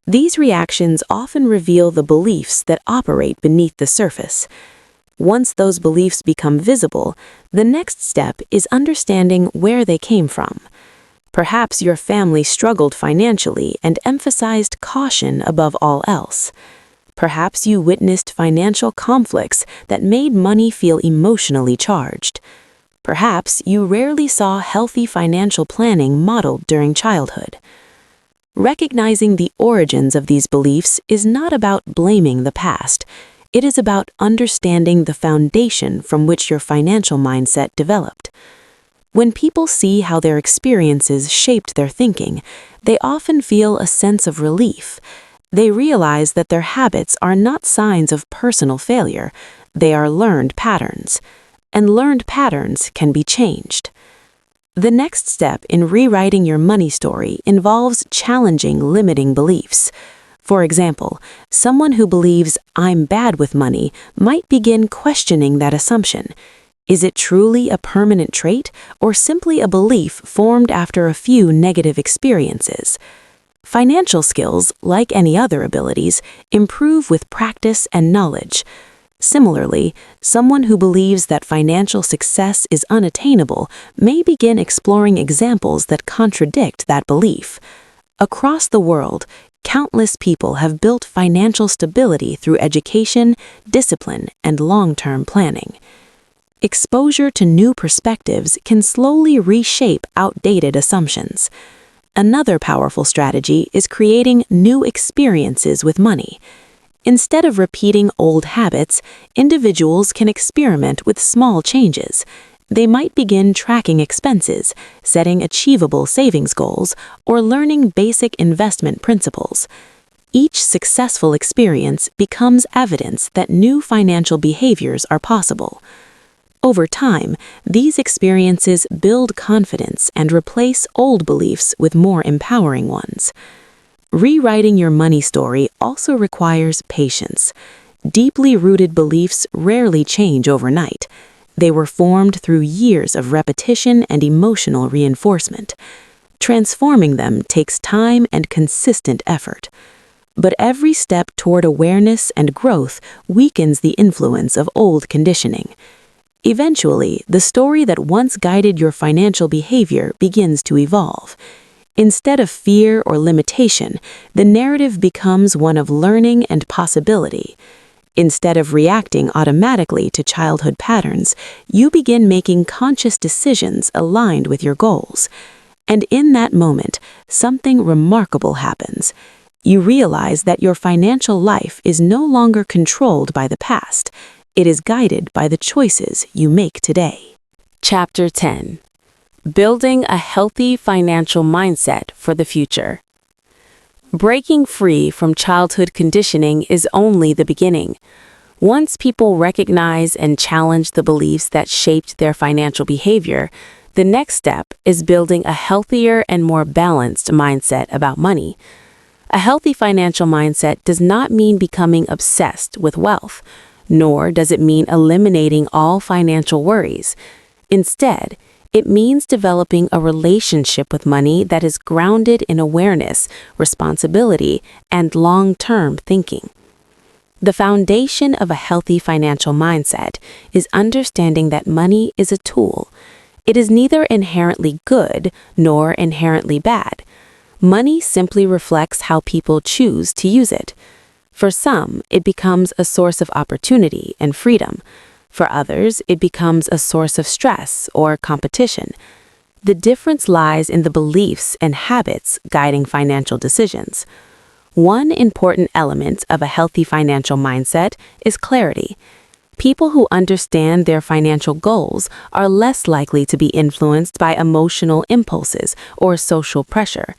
These reactions often reveal the beliefs that operate beneath the surface. Once those beliefs become visible, the next step is understanding where they came from. Perhaps your family struggled financially and emphasized caution above all else. Perhaps you witnessed financial conflicts that made money feel emotionally charged. Perhaps you rarely saw healthy financial planning modeled during childhood. Recognizing the origins of these beliefs is not about blaming the past. It is about understanding the foundation from which your financial mindset developed. When people see how their experiences shaped their thinking, they often feel a sense of relief. They realize that their habits are not signs of personal failure, they are learned patterns. And learned patterns can be changed. The next step in rewriting your money story involves challenging limiting beliefs. For example, someone who believes "I'm bad with money" might begin questioning that assumption. Is it truly a permanent trait or simply a belief formed after a few negative experiences? Financial skills, like any other abilities, improve with practice and knowledge. Similarly, someone who believes that financial success is unattainable may begin exploring examples that contradict that belief. Across the world, countless people have built financial stability through education, discipline, and long-term planning. Exposure to new perspectives can slowly reshape outdated assumptions. Another powerful strategy is creating new experiences with money. Instead of repeating old habits, individuals can experiment with small changes. They might begin tracking expenses, setting achievable savings goals, or learning basic investment principles. Each successful experience becomes evidence that new financial behaviors are possible. Over time, these experiences build confidence and replace old beliefs with more empowering ones. Rewriting your money story also requires patience. Deeply rooted beliefs rarely change overnight. They were formed through years of repetition and emotional reinforcement. Transforming them takes time and consistent effort. But every step toward awareness and growth weakens the influence of old conditioning. Eventually, the story that once guided your financial behavior begins to evolve. Instead of fear or limitation, the narrative becomes one of learning and possibility. Instead of reacting automatically to childhood patterns, you begin making conscious decisions aligned with your goals. And in that moment, something remarkable happens. You realize that your financial life is no longer controlled by the past. It is guided by the choices you make today. Chapter 10. Building a healthy financial mindset for the future. Breaking free from childhood conditioning is only the beginning. Once people recognize and challenge the beliefs that shaped their financial behavior, the next step is building a healthier and more balanced mindset about money. A healthy financial mindset does not mean becoming obsessed with wealth, nor does it mean eliminating all financial worries. Instead, it means developing a relationship with money that is grounded in awareness, responsibility, and long-term thinking. The foundation of a healthy financial mindset is understanding that money is a tool. It is neither inherently good nor inherently bad. Money simply reflects how people choose to use it. For some, it becomes a source of opportunity and freedom. For others, it becomes a source of stress or competition. The difference lies in the beliefs and habits guiding financial decisions. One important element of a healthy financial mindset is clarity. People who understand their financial goals are less likely to be influenced by emotional impulses or social pressure.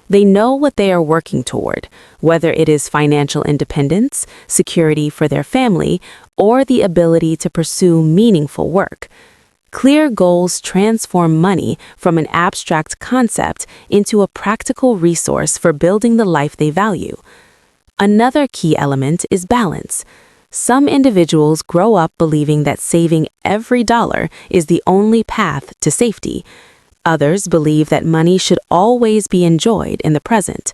They know what they are working toward, whether it is financial independence, security for their family, or the ability to pursue meaningful work. Clear goals transform money from an abstract concept into a practical resource for building the life they value. Another key element is balance. Some individuals grow up believing that saving every dollar is the only path to safety. Others believe that money should always be enjoyed in the present.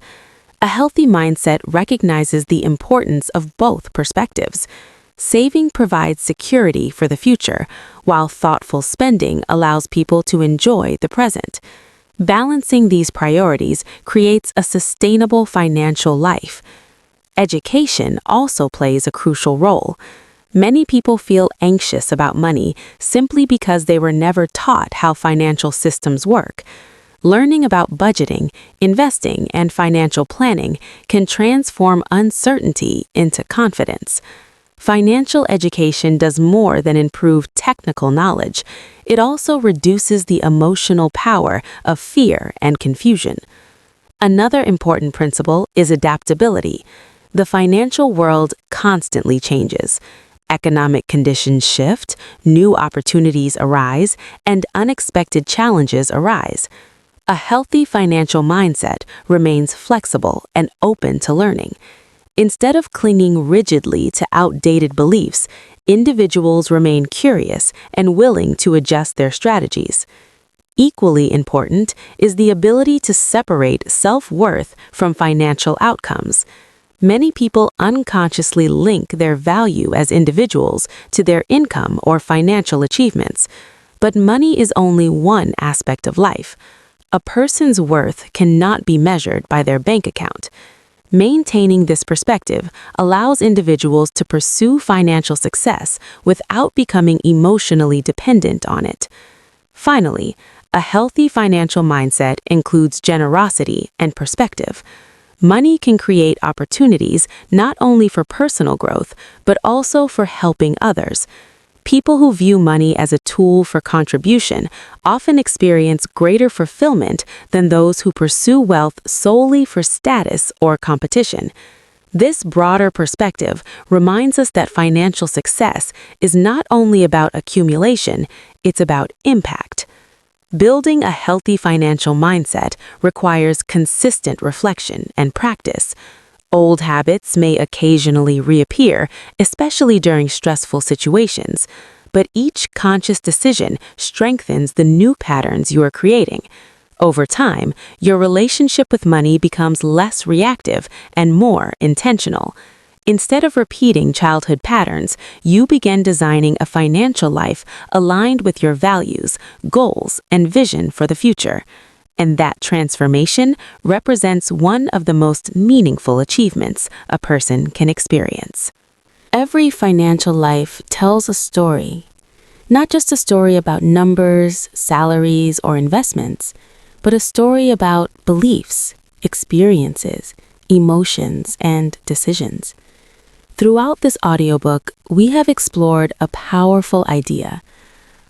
A healthy mindset recognizes the importance of both perspectives. Saving provides security for the future, while thoughtful spending allows people to enjoy the present. Balancing these priorities creates a sustainable financial life. Education also plays a crucial role. Many people feel anxious about money simply because they were never taught how financial systems work. Learning about budgeting, investing, and financial planning can transform uncertainty into confidence. Financial education does more than improve technical knowledge. It also reduces the emotional power of fear and confusion. Another important principle is adaptability. The financial world constantly changes. Economic conditions shift, new opportunities arise, and unexpected challenges arise. A healthy financial mindset remains flexible and open to learning. Instead of clinging rigidly to outdated beliefs, individuals remain curious and willing to adjust their strategies. Equally important is the ability to separate self-worth from financial outcomes. Many people unconsciously link their value as individuals to their income or financial achievements. But money is only one aspect of life. A person's worth cannot be measured by their bank account. Maintaining this perspective allows individuals to pursue financial success without becoming emotionally dependent on it. Finally, a healthy financial mindset includes generosity and perspective. Money can create opportunities not only for personal growth, but also for helping others. People who view money as a tool for contribution often experience greater fulfillment than those who pursue wealth solely for status or competition. This broader perspective reminds us that financial success is not only about accumulation, it's about impact. Building a healthy financial mindset requires consistent reflection and practice. Old habits may occasionally reappear, especially during stressful situations, but each conscious decision strengthens the new patterns you are creating. Over time, your relationship with money becomes less reactive and more intentional. Instead of repeating childhood patterns, you begin designing a financial life aligned with your values, goals, and vision for the future. And that transformation represents one of the most meaningful achievements a person can experience. Every financial life tells a story. Not just a story about numbers, salaries, or investments, but a story about beliefs, experiences, emotions, and decisions. Throughout this audiobook, we have explored a powerful idea.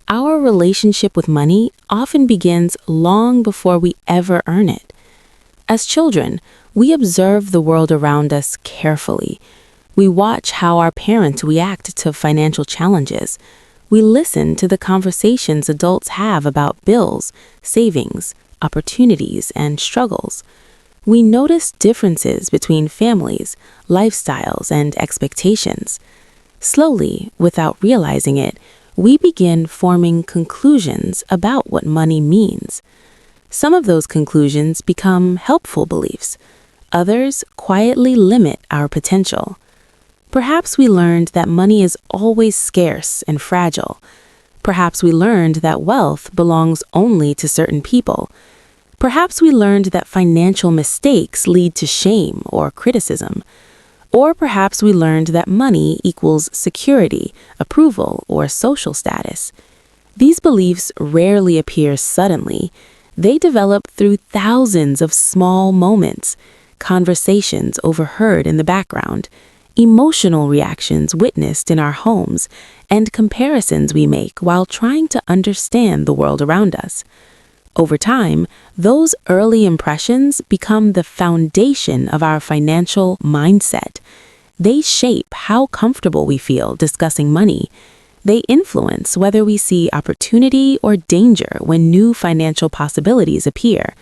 Our relationship with money often begins long before we ever earn it. As children, we observe the world around us carefully. We watch how our parents react to financial challenges. We listen to the conversations adults have about bills, savings, opportunities, and struggles. We notice differences between families, lifestyles, and expectations. Slowly, without realizing it, we begin forming conclusions about what money means. Some of those conclusions become helpful beliefs. Others quietly limit our potential. Perhaps we learned that money is always scarce and fragile. Perhaps we learned that wealth belongs only to certain people. Perhaps we learned that financial mistakes lead to shame or criticism. Or perhaps we learned that money equals security, approval, or social status. These beliefs rarely appear suddenly. They develop through thousands of small moments, conversations overheard in the background, emotional reactions witnessed in our homes, and comparisons we make while trying to understand the world around us. Over time, those early impressions become the foundation of our financial mindset. They shape how comfortable we feel discussing money. They influence whether we see opportunity or danger when new financial possibilities appear.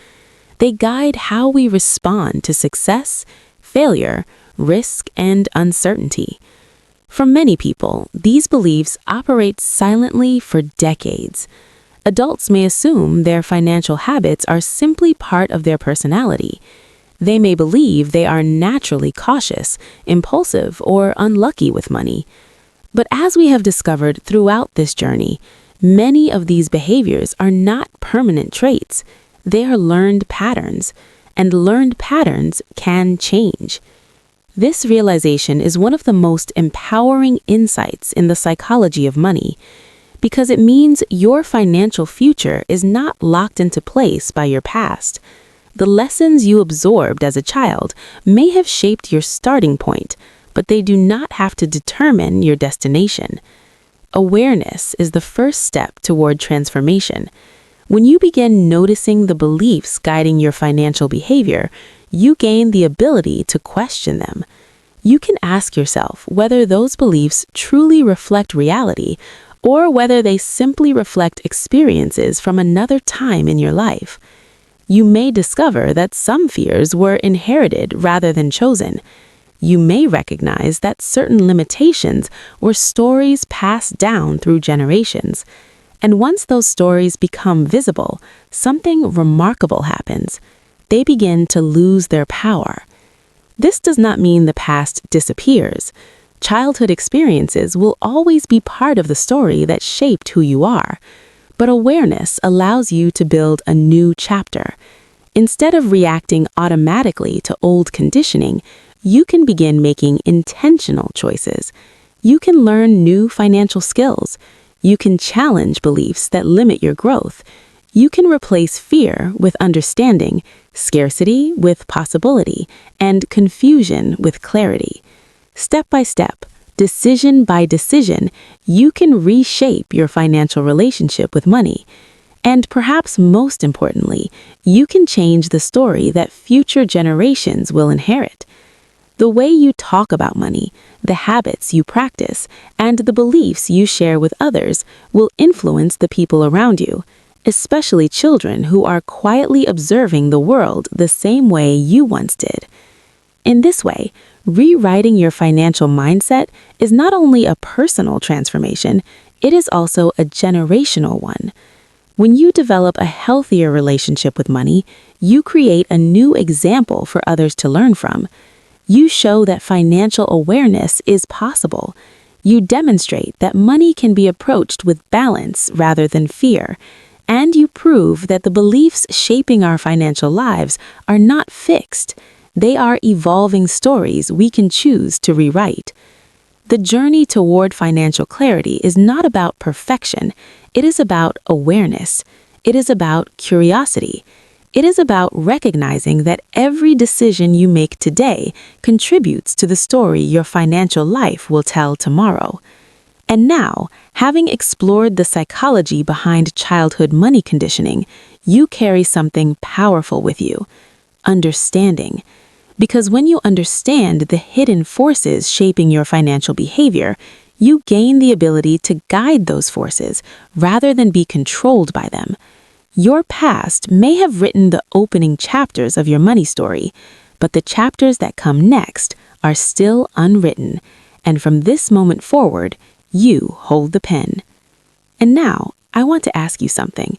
They guide how we respond to success, failure, risk, and uncertainty. For many people, these beliefs operate silently for decades. Adults may assume their financial habits are simply part of their personality. They may believe they are naturally cautious, impulsive, or unlucky with money. But as we have discovered throughout this journey, many of these behaviors are not permanent traits. They are learned patterns, and learned patterns can change. This realization is one of the most empowering insights in the psychology of money, because it means your financial future is not locked into place by your past. The lessons you absorbed as a child may have shaped your starting point, but they do not have to determine your destination. Awareness is the first step toward transformation. When you begin noticing the beliefs guiding your financial behavior, you gain the ability to question them. You can ask yourself whether those beliefs truly reflect reality or whether they simply reflect experiences from another time in your life. You may discover that some fears were inherited rather than chosen. You may recognize that certain limitations were stories passed down through generations. And once those stories become visible, something remarkable happens. They begin to lose their power. This does not mean the past disappears. Childhood experiences will always be part of the story that shaped who you are. But awareness allows you to build a new chapter. Instead of reacting automatically to old conditioning, you can begin making intentional choices. You can learn new financial skills. You can challenge beliefs that limit your growth. You can replace fear with understanding, scarcity with possibility, and confusion with clarity. Step by step, decision by decision, you can reshape your financial relationship with money. And perhaps most importantly, you can change the story that future generations will inherit. The way you talk about money, the habits you practice, and the beliefs you share with others will influence the people around you, especially children who are quietly observing the world the same way you once did. In this way, rewriting your financial mindset is not only a personal transformation, it is also a generational one. When you develop a healthier relationship with money, you create a new example for others to learn from. You show that financial awareness is possible. You demonstrate that money can be approached with balance rather than fear. And you prove that the beliefs shaping our financial lives are not fixed. They are evolving stories we can choose to rewrite. The journey toward financial clarity is not about perfection. It is about awareness. It is about curiosity. It is about recognizing that every decision you make today contributes to the story your financial life will tell tomorrow. And now, having explored the psychology behind childhood money conditioning, you carry something powerful with you: understanding. Because when you understand the hidden forces shaping your financial behavior, you gain the ability to guide those forces rather than be controlled by them. Your past may have written the opening chapters of your money story, but the chapters that come next are still unwritten, and from this moment forward, you hold the pen. And now, I want to ask you something.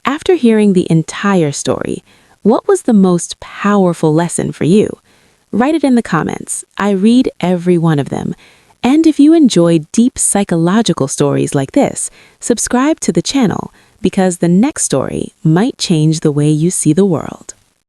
After hearing the entire story, what was the most powerful lesson for you? Write it in the comments. I read every one of them. And if you enjoy deep psychological stories like this, subscribe to the channel, because the next story might change the way you see the world.